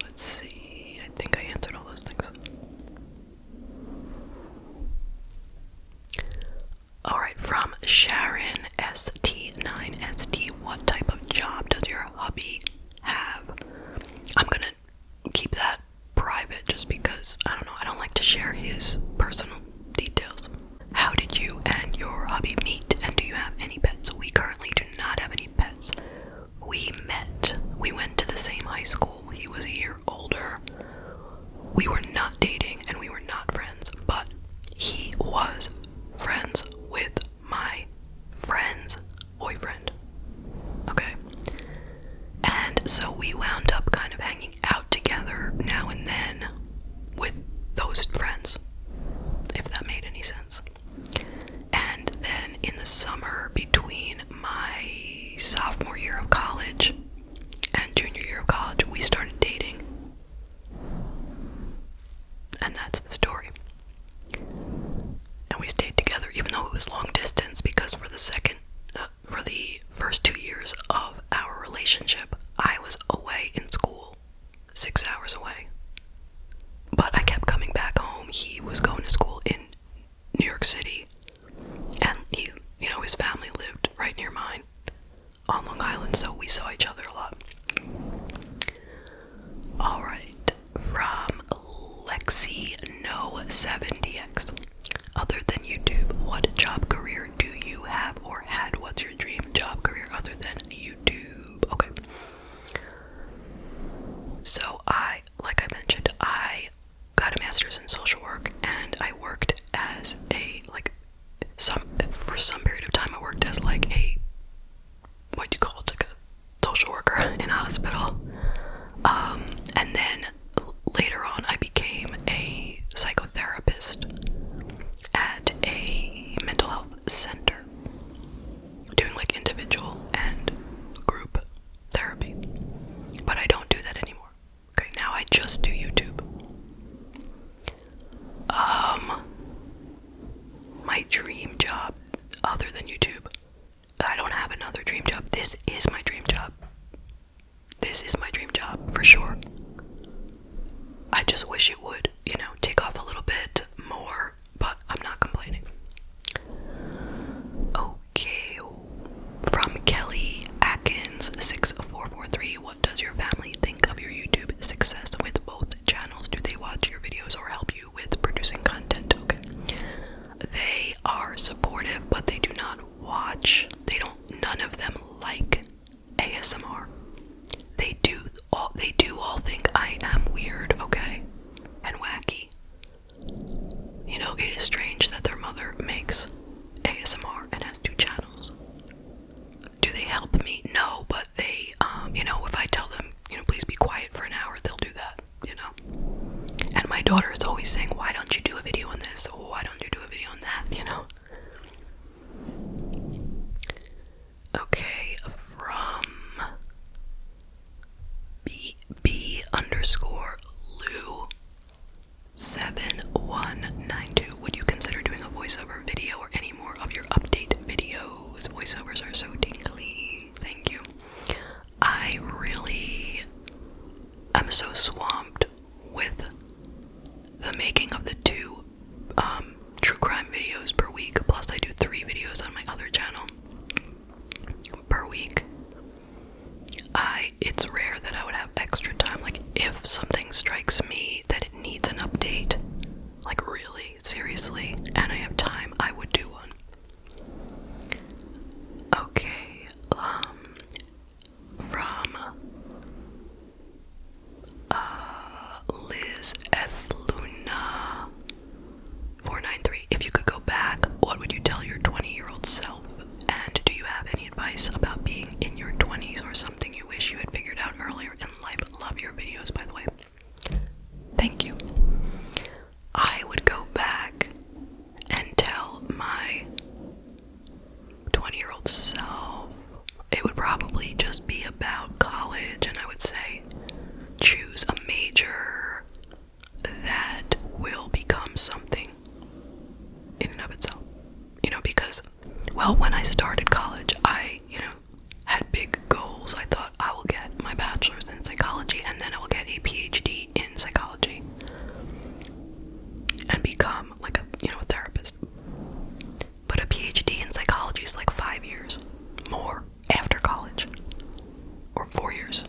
Let's see. I think I answered all those things. Alright, from Sharon ST9ST, what type of job does your hubby have? I'm gonna keep that private just because, I don't know, I don't like to share his personal details. How did you and your hubby meet, and do you have any pets? We currently do not have any pets. We met. We went to the same high school. He was a year older. We were not dating and we were not friends, but he was friends with my friend's boyfriend. Okay? And so we wound up kind of hanging out together now and then with those friends, if that made any sense. And then in the summer between my sophomore year of college and junior year of college, we started dating. And that's the story. And we stayed together even though it was long distance, because for the first 2 years of our relationship, I was away in school, 6 hours away. But I kept coming back home. He was going to school in New York City, and his family lived right near mine on Long Island, so we saw each other a lot. Alright, from Lexi No 7DX. Other than YouTube, what job career do you have or had? What's your dream job career other than YouTube? Okay. So like I mentioned, I got a master's in social work, and I worked as for some period of time, I worked as like a social worker in a hospital. And then later on, I became a psychotherapist at a mental health center, doing like individual and group therapy. But I don't do that anymore. Okay, now I just do YouTube. My dream job other than YouTube, I don't have another dream job. This is my dream job. This is my dream job for sure. daughter is always saying, why don't you do a video on this? Or why don't you do a video on that, you know? Okay, from B_Lou7192. Would you consider doing a voiceover video or any more of your update videos? Voiceovers are so tingly. Thank you. I'm so swamped with the making of the 2 true crime videos per week, plus I do 3 videos on my other channel per week. It's rare that I would have extra time. Like, if something strikes me that it needs an update, like really, seriously, and I have time, I would do one. Okay, from Liz F. Luna 493. If you could go back, what would you tell your 20-year-old self? And do you have any advice about being in your 20s or something you wish you had figured out earlier in life? Love your videos, by the way. Thank you. I would go back and tell my 20-year-old self, it would probably just be about college, and I would say, choose a major that will become something in and of itself. You know, because, well, when I started college, I, had big goals. I thought, I will get my bachelor's in psychology, and then I will get a PhD in psychology and become like a therapist. But a PhD in psychology is like 5 years more after college, or 4 years,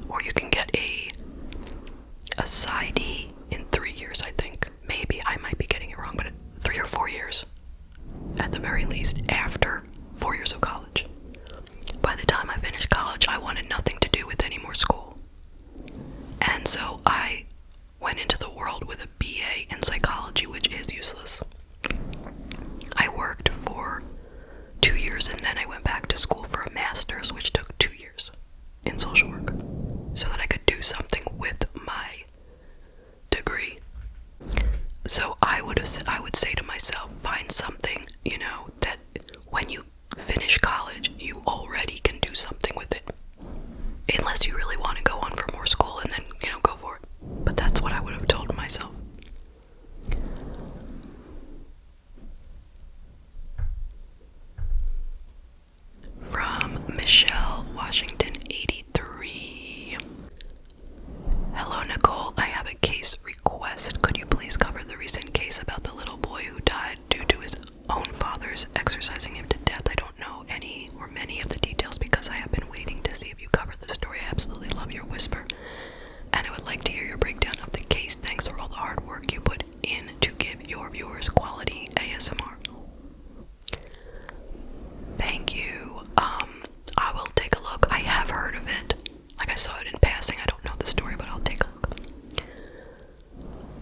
or you can get a PsyD in 3 years, I think. Maybe I might be getting it wrong, but 3 or 4 years at the very least after 4 years of college. By the time I finished college, I wanted nothing to do with any more school. And so I went into the world with a BA in psychology, which is useless. I worked for 2 years, and then I went back to school for a master's, which took 2 years in social work, so that I could do something with my degree. So I would say to myself, find something, that when you finish college, you already can do something with it. Unless you really want to go on for more school, and then, go for it. But that's what I would have told myself. From Michelle Washington 83. Hello, Nicole. I have a case request. Could you please cover the recent case about the little boy who died due to his own father's exercising him to death? I don't know any or many of the details because I have been waiting to see if you covered the story. I absolutely love your whisper, and I would like to hear your breakdown of the case. Thanks for all the hard work you put in to give your viewers quality ASMR. Thank you. I will take a look. I have heard of it. Like, I saw it in passing. I don't know the story, but I'll take a look.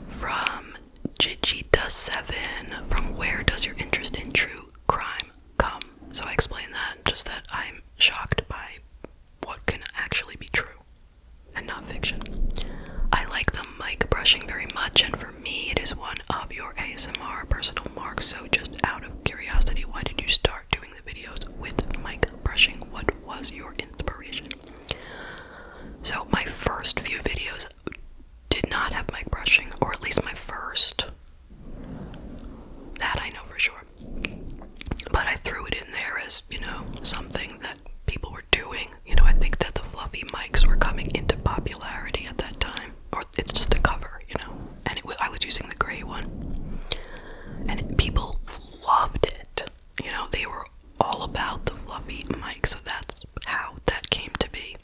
From Jijita7. From where does your interest in true crime come? So I explained that, just that I'm shocked by what can actually be true and not fiction. I like the mic brushing very much, and for me it is one of your ASMR personal marks. So just out of curiosity, why did you start doing the videos with mic brushing? What was your inspiration? So my first few videos did not have mic brushing, or at least my first. That I know for sure. But I threw it in there as, something that people were doing. I think that the fluffy mics were coming into popularity at that time. Or it's just a cover, and I was using the gray one. And people loved it. They were all about the fluffy mic, so that's how that came to be.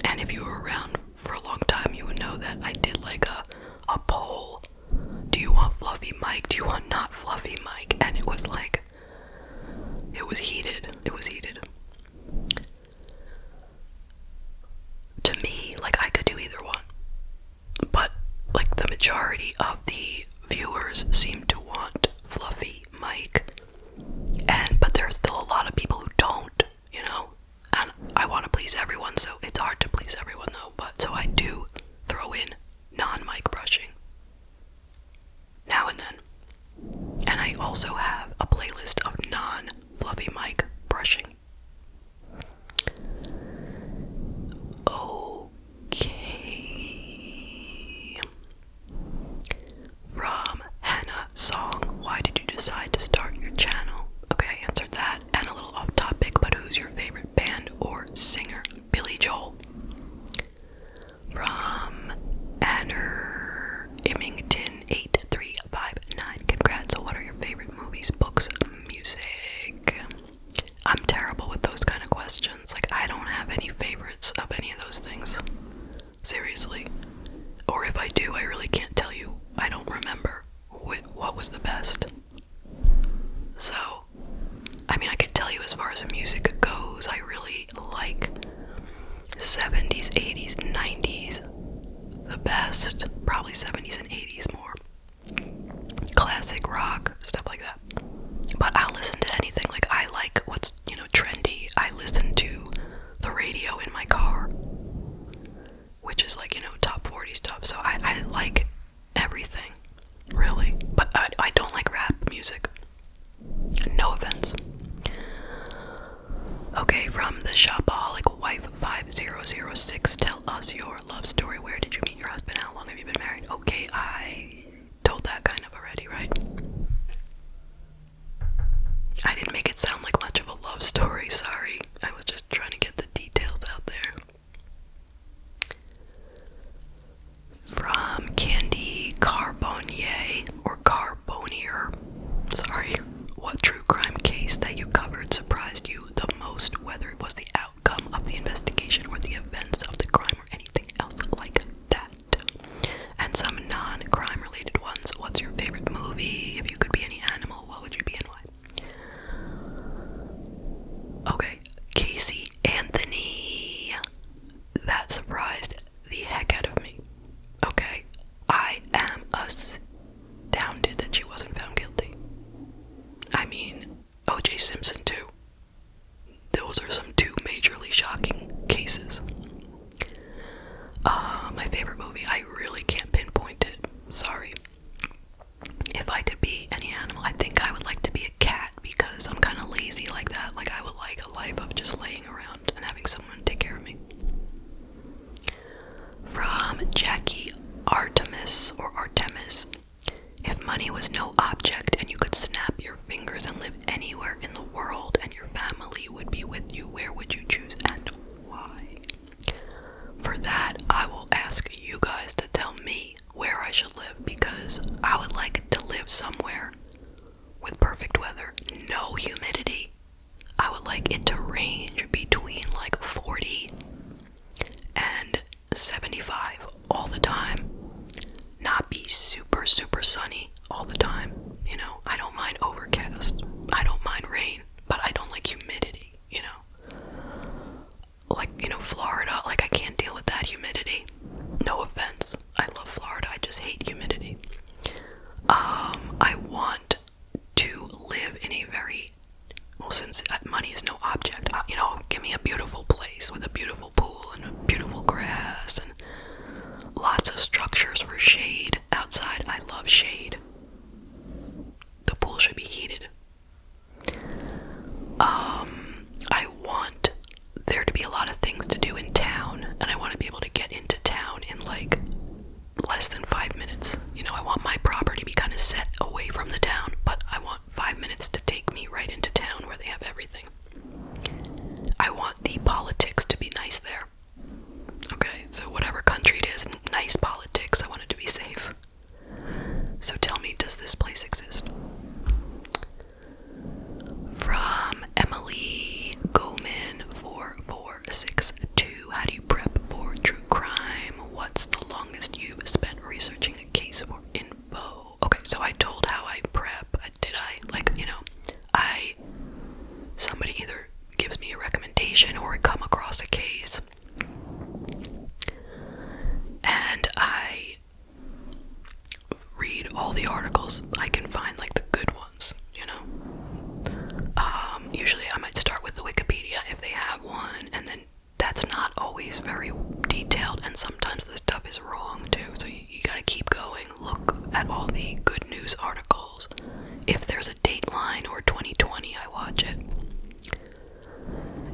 And if you were around for a long time, you would know that I did like a poll. Do you want fluffy mic? Do you want not fluffy mic? And it was like, it was heated. It was heated. To me, like, I could do either one. But, like, the majority of the viewers seem to want fluffy mic. But there's still a lot of people who don't, and I want to please everyone, so it's hard to please everyone though. But so I do throw in non-mic brushing past, probably 70s and 80s more. Classic rock, stuff like that. But I'll listen to anything. Like, I like what's, trendy. I listen to the radio in my car, which is like, top 40 stuff. So I like everything, really. But I don't like rap music. No offense. Okay, from the Shopaholic Wife 5006, tell us your love story. Where did you meet your husband? How long have you been married? Okay, I told that kind of already, right? I didn't make it sound like much of a love story, sorry. I was just trying to get the details out there. From Candy Carbonier, or Carbonier, sorry. What true crime case that you covered surprised you the most, whether it was the outcome of the investigation or the events of the crime or anything else like that? And some non-crime related ones. What's your favorite movie? If you could be any animal, what would you be and why? Okay, Casey Anthony. That surprised the heck out of me. Okay, I am astounded that she wasn't found guilty. I mean, O.J. Simpson too. Those are some two majorly shocking cases. My favorite movie, I really can't pinpoint it. Sorry. If I could be any animal, I think I would like to be a cat because I'm kind of lazy like that. Like, I would like a life of just laying around and having someone take care of me. From Jackie Artemis, or Artemis. If money was no object and you could snap your fingers and live anywhere in the world and your family would be with you, where would you choose and why? For that, I will ask you guys to tell me where I should live, because I would like to live somewhere with perfect weather, no humidity. I would like it to range between like 40 and 75 all the time. Not be super sunny all the time, I don't mind overcast, I don't mind rain, but I don't like humidity, like, Florida, like, I can't deal with that humidity. No offense, I love Florida, I just hate humidity. I want to live in a very, well, since money is no object, give me a beautiful place with a beautiful pool and a beautiful grass and lots of structures for shade outside. I love shade. The pool should be heated. I want there to be a lot of things to do in town, and I want to be able to get into town in like less than 5 minutes. I want my property to be kind of set away from the town, but I want 5 minutes to take me right into town where they have everything. I want the politics to be nice there. Okay, so whatever country it is, nice politics, I want it to be safe. So tell me, does this place exist? From Emily Goman 4462, how do you prep for true crime? What's the longest you've spent researching a case for info? Okay, so I told how I prep. Did I? Somebody either gives me a recommendation or I come across a case, and I read all the articles I can find, like the good ones, usually I might start with the Wikipedia if they have one, and then that's not always very detailed, and sometimes the stuff is wrong too, so you gotta keep going, look at all the good news articles. If there's a Dateline or 2020, I watch it.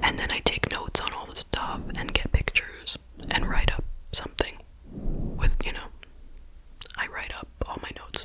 And then I take notes on all the stuff and get pictures and write up something with, I write up all my notes.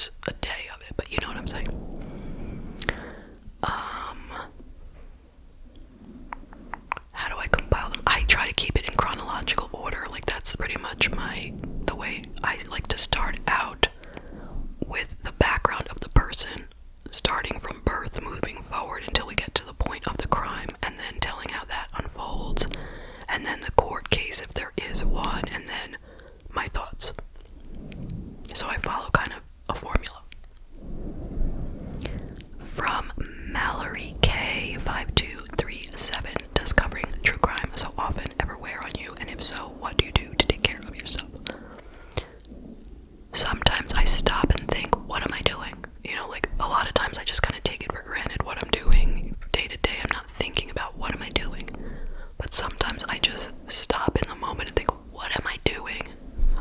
hours a day of it, but you know what I'm saying. How do I compile them? I try to keep it in chronological order. Like, that's pretty much the way I like to start out, with the background of the person, starting from birth, moving forward until we get to the point of the crime, and then telling how that unfolds, and then the court case if there is one, and then my thoughts. So I follow kind of a formula. From Mallory K5237, does covering true crime so often ever wear on you, and if so, what do you do to take care of yourself? Sometimes I stop and think, what am I doing? You know, like, a lot of times I just kind of take it for granted what I'm doing day to day. I'm not thinking about what am I doing. But sometimes I just stop in the moment and think, what am I doing?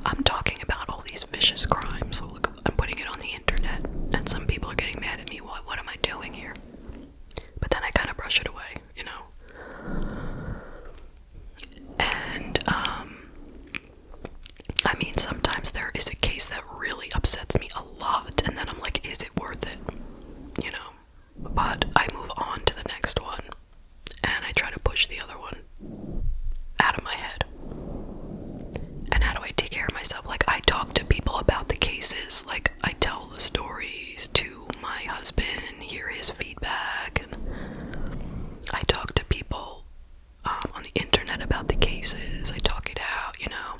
I'm talking about all these vicious crimes. So look, I'm putting it on the internet, and some people are getting mad at me. What am I doing here? But then I kind of brush it away, you know? And, I mean, sometimes there is a case that really upsets me a lot, and then I'm like, is it worth it? You know? But I move on to the next one, and I try to push the other one out of my head. And how do I take care of myself? Like, I talk to people about the cases. Like, I tell the stories to my husband, hear his feedback, and I talk to people on the internet about the cases. I talk it out, you know.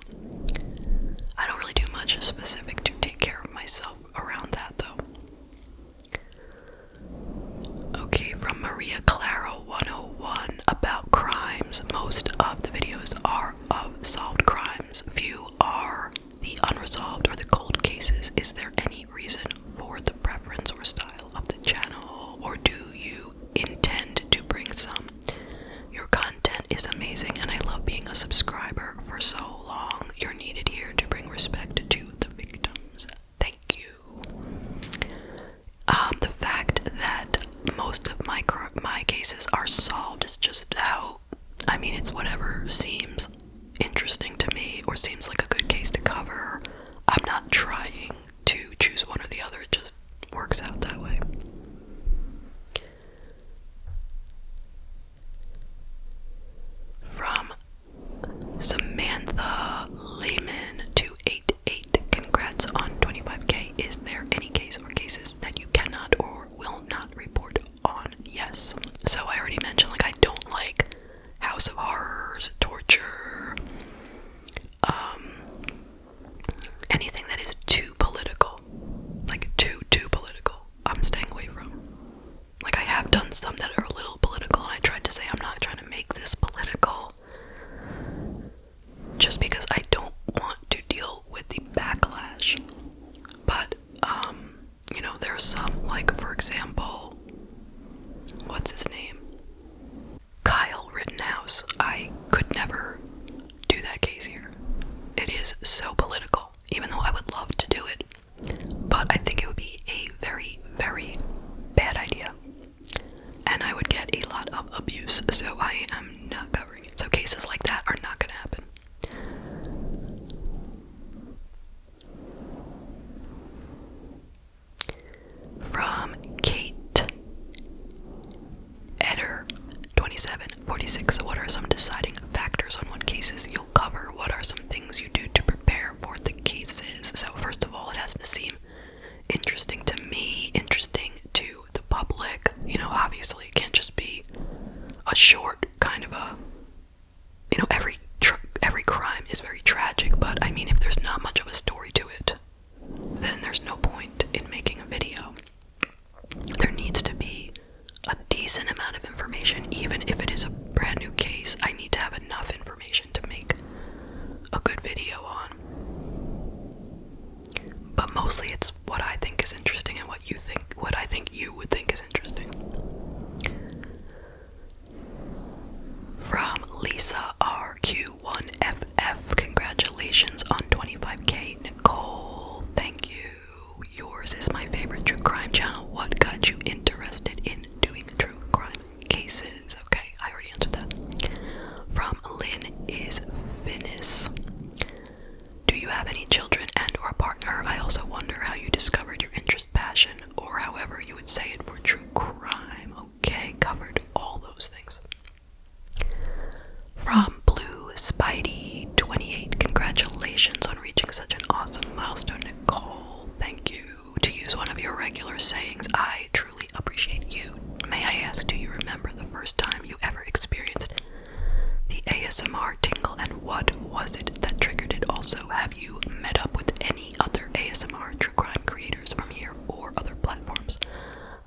I don't really do much specific to take care of myself around that, though. Okay, from Maria Clara 101, about crimes. Most of the videos are of solved crimes. Few are the unresolved or the cold cases. Is there any reason for the preference or style of the channel, or do you intend to bring some? Your content is amazing, and I love being a subscriber for so long. You're needed here to bring respect to the victims. Thank you. The fact that most of my cases are solved is just how, I mean, it's whatever seems interesting to me or seems like a good case to cover. I'm not trying to choose one or the other, it just works out that way. From Samantha Lehman 288, congrats on 25k. Is there any case or cases that you cannot or will not report on? Yes. So I already mentioned, like, I don't like House of Horrors, torture, anything that is too political, like too political, I'm staying away from. Like, I have done some that are a little political, and I tried to say I'm not trying to make this political, just because I don't want to deal with the backlash. But, you know, there's some, like, for example, what's his name? Kyle Rittenhouse. I could never do that case here. It is so political, even though I would love to do it. But I think it would be a very, very bad idea. And I would get a lot of abuse, so I am not covering it. So cases like that are not going to happen. From Kate Eder 2746, what are some deciding factors on what cases you'll cover? What are some things you do to prepare for the cases? So first of all, it has to seem interesting to me, interesting to the public. You know, obviously it can't just be a short kind of a, you know, every crime is very tragic, but I mean, if there's not much of a story to it, then there's no point in making a video. There needs to be a decent amount of information. Even if it is a brand new case, I need to have enough information to make a good video on. But mostly it's what I think is interesting. ASMR tingle, and what was it that triggered it? Also, have you met up with any other ASMR true crime creators from here or other platforms?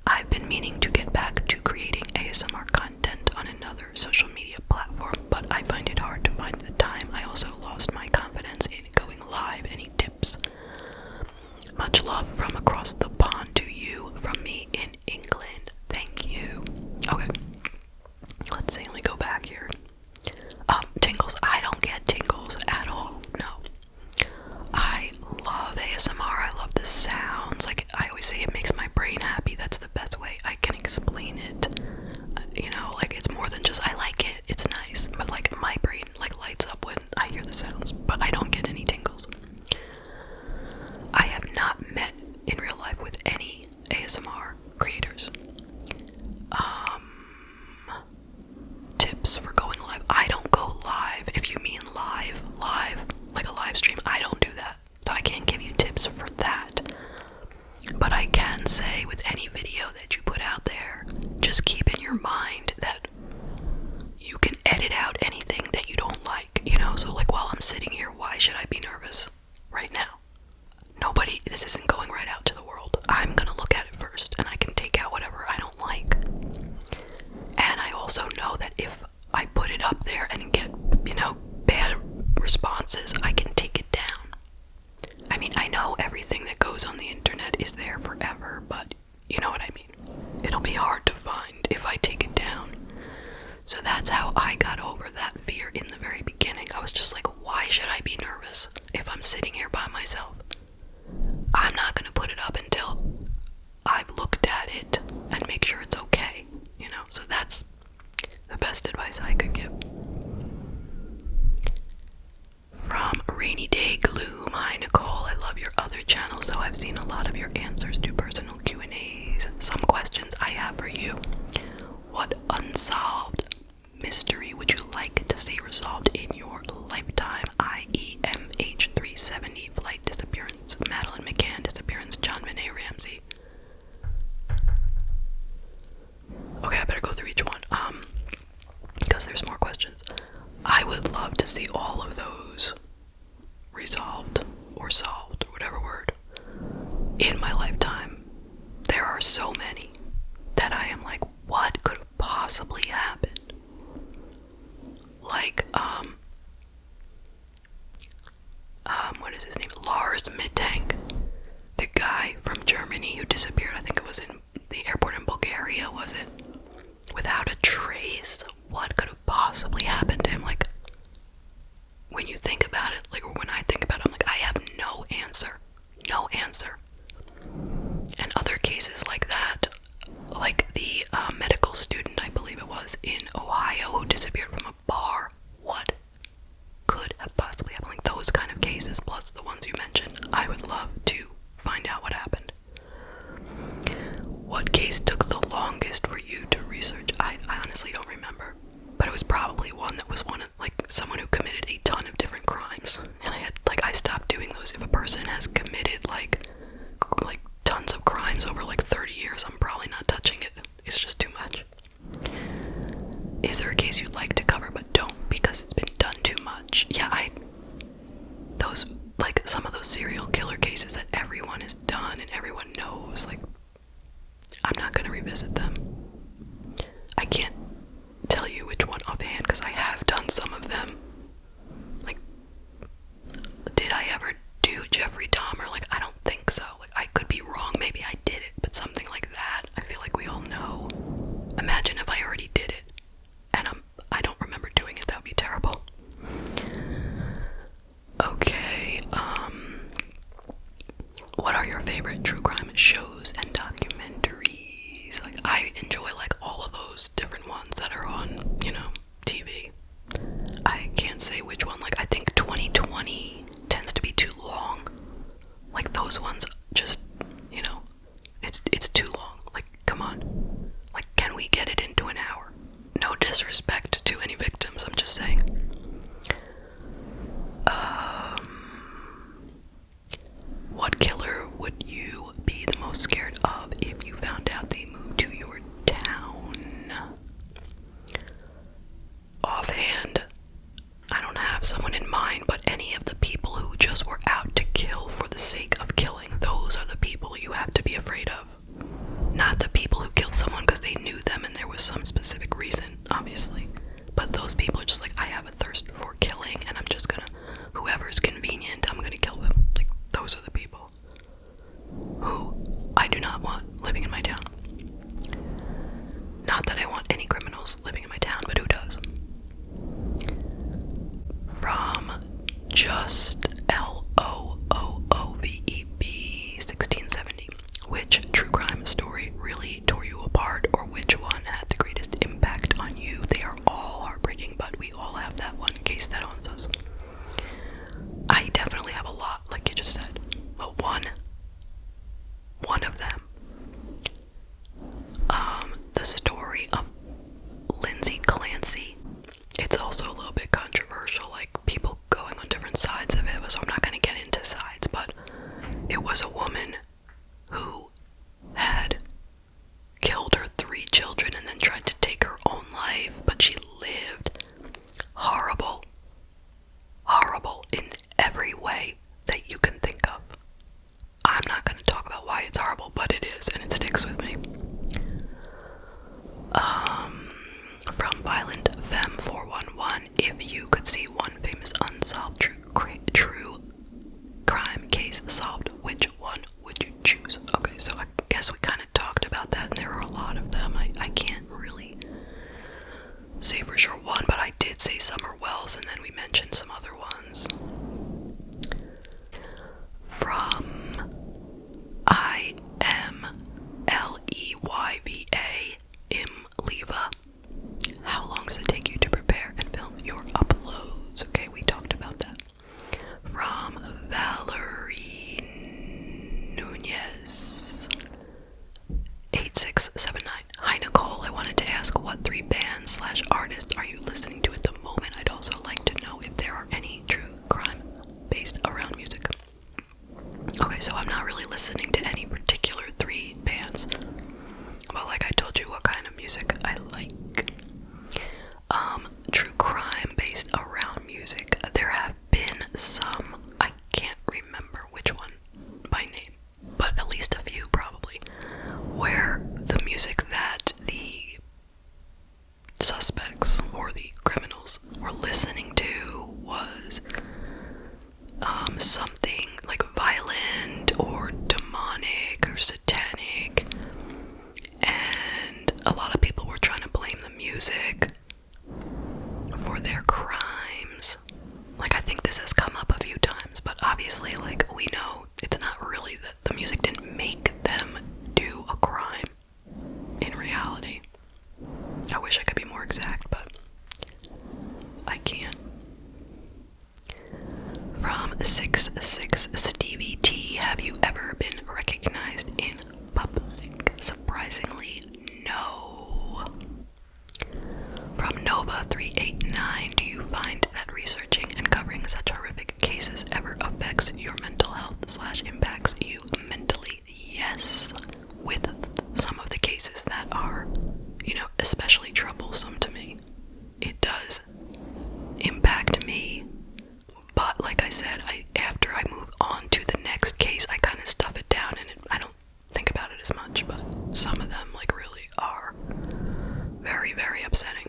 I've been meaning to get back to creating ASMR content on another social media platform, but I find it hard to find the time. I also lost my confidence in going live. Any tips? Much love from across the pond to you, from me in England. Thank you. Okay. Let's see, let me go back here. Tingles. I don't get tingles at all. No. I love ASMR. I love the sounds. Like, I always say it makes my brain happy. That's the best way I can explain it. You know, like, it's more than just I like it. It's nice. But, like, my brain, like, lights up when I hear the sounds. But I don't get any tingles. I have not met in real life with any ASMR creators. Tips for going live. I don't go live. If you mean live, like a live stream, I don't do that. So I can't give you tips for that. But I can say with any video that you put out there, just keep in your mind that you can edit out anything that you don't like, you know? So like while I'm sitting here, why should I be nervous right now? This isn't going right out to the world. I'm gonna look at it first, and I can take out whatever I don't like. And I also know that if I put it up there and get, you know, bad responses, I can take it down. I mean, I know everything that goes on the internet is there forever, but you know what I mean. It'll be hard to find if I take it down. So that's how I got over that fear in the very beginning. I was just like, why should I be nervous if I'm sitting here by myself? I'm not gonna put it up until I've looked at it and make sure it's okay, you know? So that's the best advice I could give. From Rainy Day Gloom, hi Nicole, I love your other channel, so I've seen a lot of your answers to personal Q&As. Some questions I have for you. What unsolved mystery would you like to see resolved in your lifetime? I.e. MH370 flight disappearance, Madeline McCann disappearance, John Benet Ramsey. Okay, I better go through each one, because there's more questions. I would love to see all of those resolved, or solved, or whatever word, in my lifetime. There are so many that I am like, what could have possibly happened? Like, what is his name? Lars Mittank, the guy from Germany who disappeared. I think it was in the airport in Bulgaria, was it? Without a trace. What could have possibly happened to him? Like, when you think about it, like, or when I think about it, I'm like, I have no answer. No answer. And other cases like that, like the medical student, I believe it was, in Ohio who disappeared from a bar. What could have possibly happened? Like those kind of cases, plus the ones you mentioned, I would love to find out what happened. What case took the longest for you to research? I honestly don't remember, but it was probably one that was someone who committed a ton of different crimes, and I stopped doing those. If a person has committed like tons of crimes over 30 years, I'm probably not touching it. It's just too much. Is there a case you'd like to cover but don't because it's been done too much? Yeah, some of those serial killer cases that everyone has done and everyone knows, I'm not gonna revisit them. I can't tell you which one offhand because I have done some of them. Did I ever do Jeffrey Dahmer? I don't think so. I could be wrong, maybe I did it, but something like that, I feel like we all know. Imagine if I already did it, and I don't remember doing it. That would be terrible. Okay, what are your favorite true crime shows and documentaries? I enjoy, all of those different ones that are on, TV. I can't say which one. I think 2020 tends to be too long. Those ones just, it's too long. Come on. Can we get it into an hour? No disrespect to any victims, I'm just saying. What killer would you be the most scared of if you found out they moved to your town? Offhand, be afraid of. Not the people who killed someone because they knew them and there was some specific reason, obviously. But those people are just like, I have a thirst for killing and I'm just gonna, whoever's convenient, I'm gonna kill them. Like, those are the people who I do not want living in my town. Not that I want any criminals living in my town, but who does? From just LOOOVEB 1670. Which true crime story really tore you apart, or which one had the greatest impact on you? They are all heartbreaking, but we all have that one case that haunts us. I definitely have a lot, like you just said. But one of them, the story of Lindsay Clancy. It's also a little bit controversial, like people going on different sides of it, so I'm not going to get into sides, but it was a woman who had killed her 3 children and then tried to take her own life, but she lived horrible in every way that you can think of. I'm not going to talk about why it's horrible, but it is, and it sticks with me. From Violent Femme 411, if you could see one famous unsolved true crime case solved, which one would you choose? Okay, so I guess we kind of talked about that, and there are a lot of them. I can't really say for sure one, but I did say Summer Wells, and then we mentioned some other ones. From IMLEYVA Imleva, how long does it take you to prepare and film your uploads? Okay, we talked about that. From Valerie Nunez 8679. Hi Nicole, I wanted to ask what 3 bands / artists are you listening to at the moment? I'd also like to know if there are any true crime based around music. Okay, so I'm not really listening to any particular 3 bands, but like I told you what kind of music I like. True crime based around music, there have been some, I can't remember which one by name, but at least a few probably, where the music that the suspects or the criminals were listening to was something like violent or demonic or satanic, and a lot of people were trying to blame the music for their crimes. Like, I think this has come up a few times, but obviously, like, we know it's not really that the music didn't make them do a crime in reality. I wish I could be more exact, but I can't. From 66 Stevie T, have you ever been recognized in public? Surprisingly, no. From Nova 389, do you find that researching and covering such horrific cases ever affects your mental health / impacts you mentally? Yes. With some of the cases that are, especially troublesome to me, it does impact me. But like I said, after I move on to the next case, I kind of stuff it down and I don't think about it as much, but some of them like really are very, very upsetting.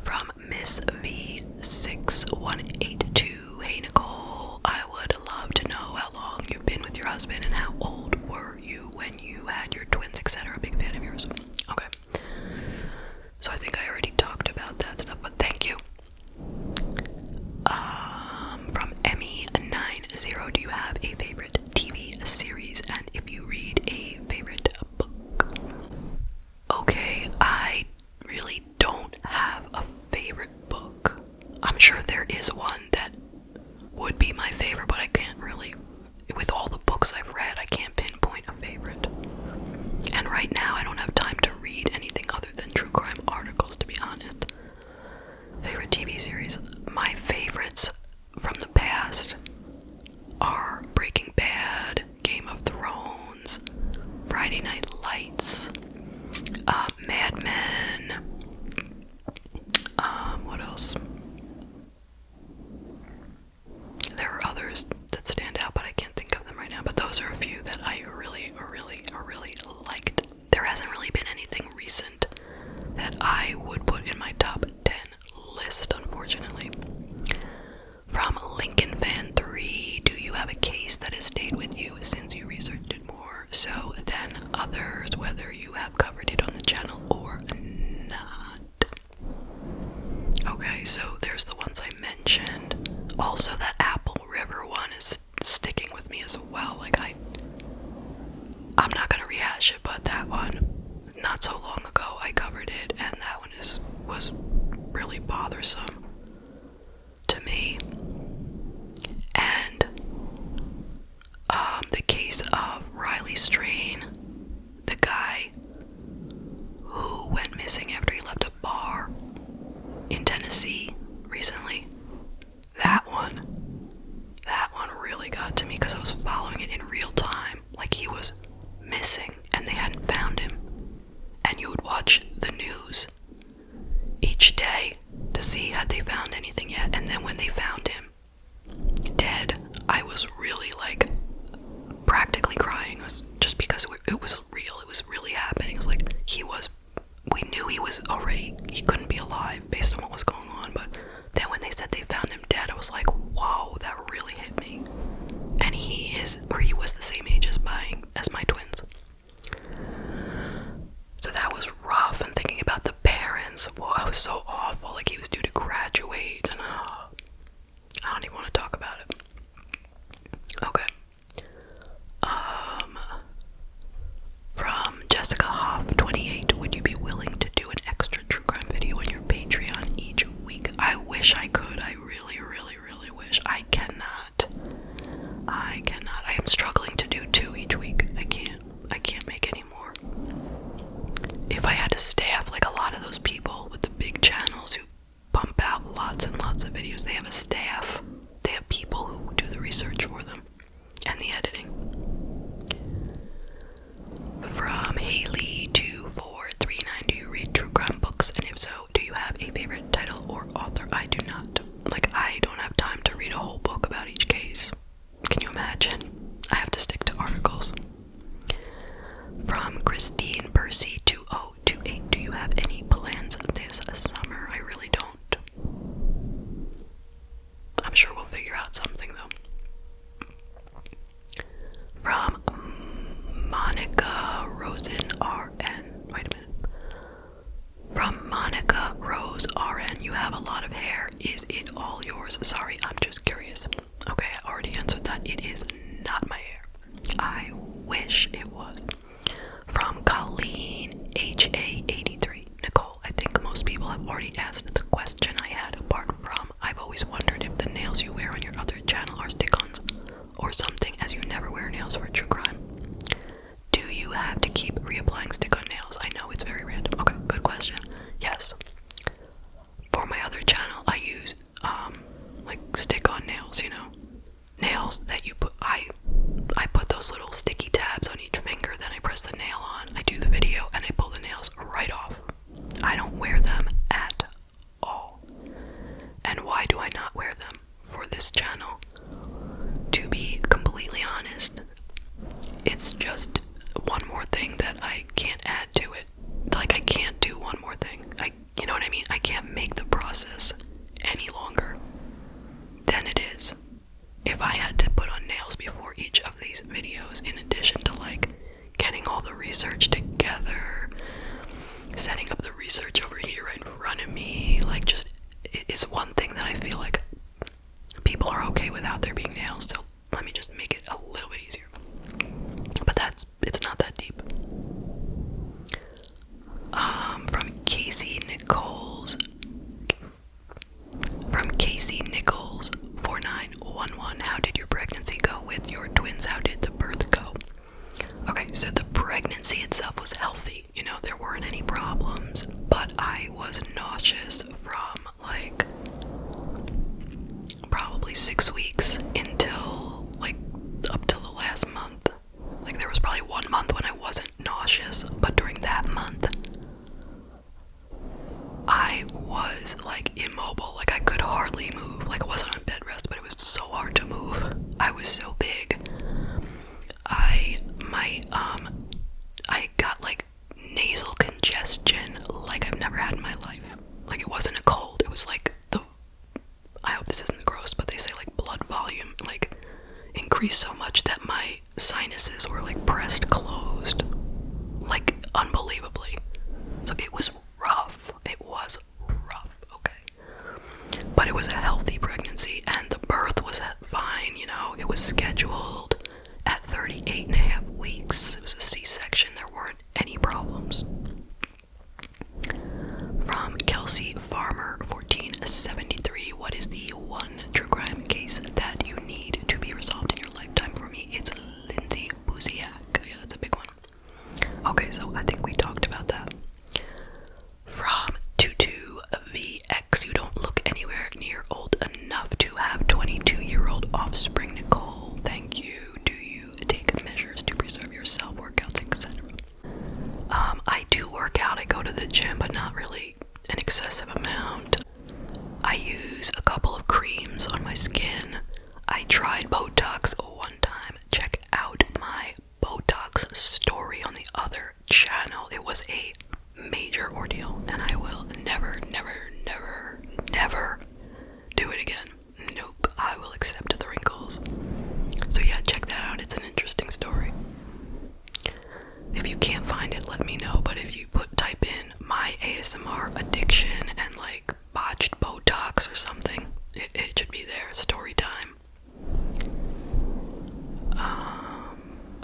From Miss V6182, hey Nicole, I would love to know how long you've been with your husband and how old were you when you had your twins, etc. Big fan of yours. Okay. So I think I already talked about that stuff, but thank you. From Emmy90, do you have a favorite TV series, and if you read a favorite book? Okay, I really don't have a favorite book. I'm sure there is one that would be my favorite, but I can't really, with all the books I've read, I can't pinpoint a favorite. And right now I don't have time to read anything other than true crime articles, to be honest. Favorite TV series? My favorites from the past are Breaking Bad, Game of Thrones, Friday Night Lights, Mad Men, what else? There are others that as well. Like, I'm not gonna rehash it, but that one, not so long ago, I covered it, and that one was really bothersome to me. And the case of Riley Strain, the guy who went missing after he left a bar in Tennessee recently, that one really got to me because I was following it in real time. Like, he was missing and they hadn't found him, and you would watch the news each day to see had they found anything yet. And then when they found him dead, I was really like practically crying. It was just because it was real. It was really happening. It was like we knew he couldn't be alive based on what was going on, but then when they said they found him dead, I was like, whoa, that really hit me. And he was the same age as my twins. So that was rough, and thinking about the parents, whoa, I was so awful. Like, he was due to graduate, and I don't even want to talk about it. Okay. From Jessica Hoff 28, would you be willing to do an extra true crime video on your Patreon each week? I wish I could. I really, really, really wish. I cannot. I am struggling to do 2 each week. I can't make any more. If I had a staff, like a lot of those people with the big channels who pump out lots and lots of videos, they have a staff. They have people who do the research for them and the editing. From Haley24339, do you read true crime books? And if so, do you have a favorite title or author? I do not. Like, I don't have time to read a whole book about each case. Can you imagine? I have to stick to articles. From Christine Percy 2028, do you have any plans this summer? I really don't. I'm sure we'll figure out something though. From Monica Rosen RN. Wait a minute. From Monica Rose RN, you have a lot of hair. Is it all yours? Sorry, I'm just curious. Okay, I already answered that. It is not my hair. I wish it was. From Colleen HA83. Nicole, I think most people have already asked the question I had, apart from I've always wondered if the nails you wear on your other channel are stick-ons or something, as you never wear nails for true crime. Do you have to keep reapplying stick-on nails? I know it's very random. Okay, good question. Yes. For my other channel, I use like stick-on nails, you know, nails that you put. I put those little sticky tabs on each finger, then I press the nail on, I do the video, and I pull the nails right off. I don't wear them at all. And why do I not wear them for this channel? To be completely honest, it's just one more thing that I can't add to it. Like, I can't do one more thing. You know what I mean? I can't make the process any longer than it is. If I had to put on nails before each of these videos, in addition to like getting all the research together, setting up the research over here right in front of me, like, just, it's one thing that I feel like people are okay without there being nails, so let me just make it a little bit easier. But it's not that deep. From Casey Nichols 4911, how did your pregnancy go with your twins? How did the birth go? Okay, so the pregnancy itself was healthy. You know, there weren't any problems, but I was nauseous from like probably 6 weeks until like up till the last month. Like, there was probably 1 month when I wasn't nauseous, but during that month I was like immobile. Like, I could hardly move. Like, I wasn't on bed rest, but it was so hard to move. I was so big. I got like nasal congestion like I've never had in my life. Like, it wasn't a cold, it was like I hope this isn't gross, but they say like blood volume like increased so much that my sinuses were like pressed closed, like unbelievably. So it was rough. It was rough, okay. But it was a healthy pregnancy, and the birth was fine, you know. It was scheduled.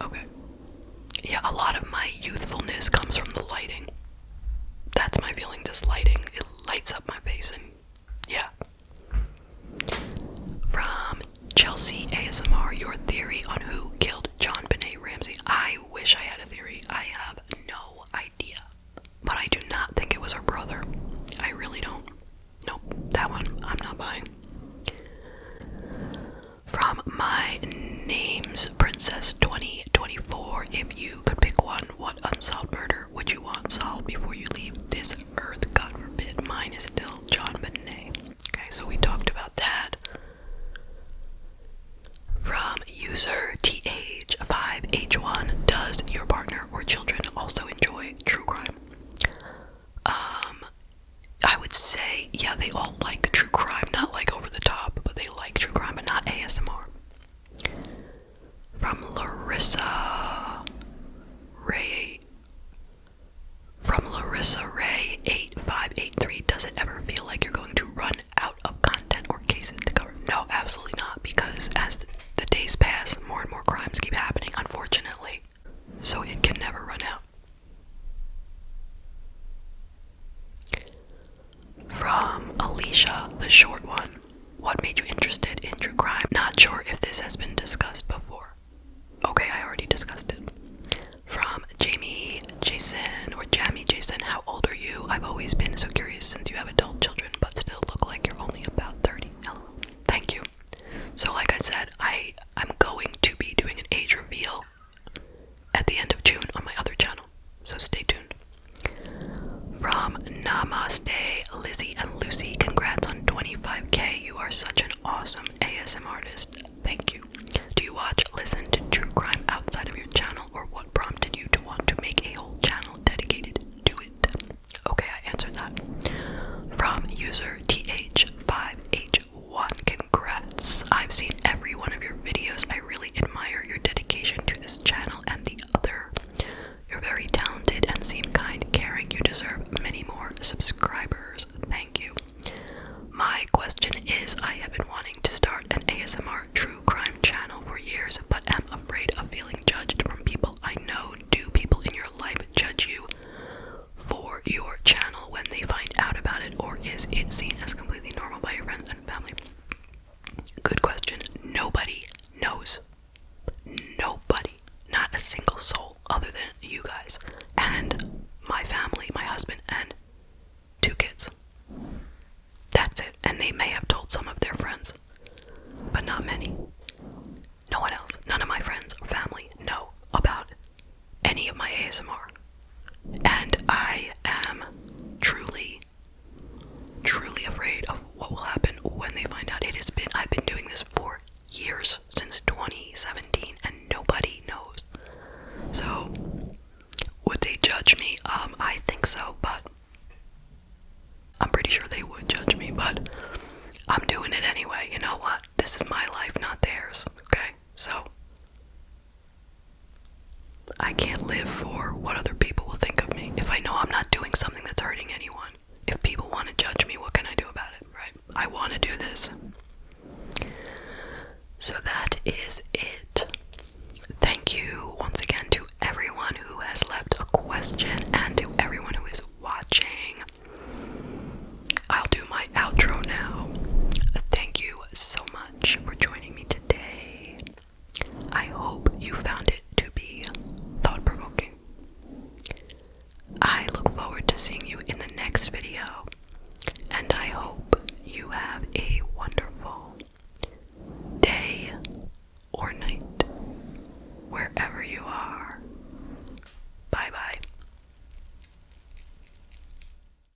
Okay. Yeah, a lot of my youthfulness comes from the lighting. That's my feeling, this lighting. It lights up my face, and yeah. From Chelsea ASMR, your theory on who killed John Benet Ramsey. I wish I had a theory. I have no idea. But I do not think it was her brother. I really don't. Nope, that one I'm not buying. From my name's Princess 2024, if you could pick one, what unsolved murder would you want solved before you leave this earth? God forbid. Mine is still John Benet. Okay, so we talked about that. From user TH5H1, does your partner or children also enjoy true crime? I would say, yeah, they all like true crime, not like over the top, but they like true crime, but not ASMR. From Larissa Ray 8583, does it ever feel like you're going to run out of content or cases to cover? No, absolutely not, because as the days pass, more and more crimes keep happening, unfortunately, so it can never run out. From Alicia, the short one, what made you interested in true crime? Not sure if this has been discussed before. Okay, I already discussed it. From Jamie Jason, or Jamie Jason, how old are you? I've always been so curious since you have adult children, but still look like you're only about 30. Hello. Thank you. So like I said, I'm going to be doing an age reveal at the end of June on my other channel, so stay tuned. From Namaste, Lizzie and Lucy, congrats on 25k. You are such an awesome ASM artist. Thank you. Do you watch, listen to true crime outside of your channel, or what prompted you to want to make a whole channel dedicated to it? Okay, I answered that. From user TH5H1, congrats. I've seen every one of your videos. I really admire your dedication to this channel and the other. You're very talented and seem kind, caring. You deserve many more subscribers. Thank you. My question is, I have been wanting to start an ASMR true crime channel for years, but am afraid of feeling judged from people I know. Do people in your life judge you for your channel when they find out about it, or is it seen as completely normal by your friends and family? Good question. Nobody knows. Nobody. Not a single soul other than you guys and my family, my husband, and 2 kids. That's it. And they may have told some of their friends, but not many. No one else. None of my friends or family know about any of my ASMR. And I am truly, truly afraid of what will happen when they find out. I've been doing this for years, since 2017, and nobody knows. So, would they judge me? I think so, but I'm pretty sure they would judge me, but I'm doing it anyway. You know what? This is my life, not theirs, okay? So, I can't live for what other people will think of me. If I know I'm not doing something that's hurting anyone, if people want to judge me, what can I do about it, right? I want to do this. So that is it. Thank you once again to everyone who has left a question, and to everyone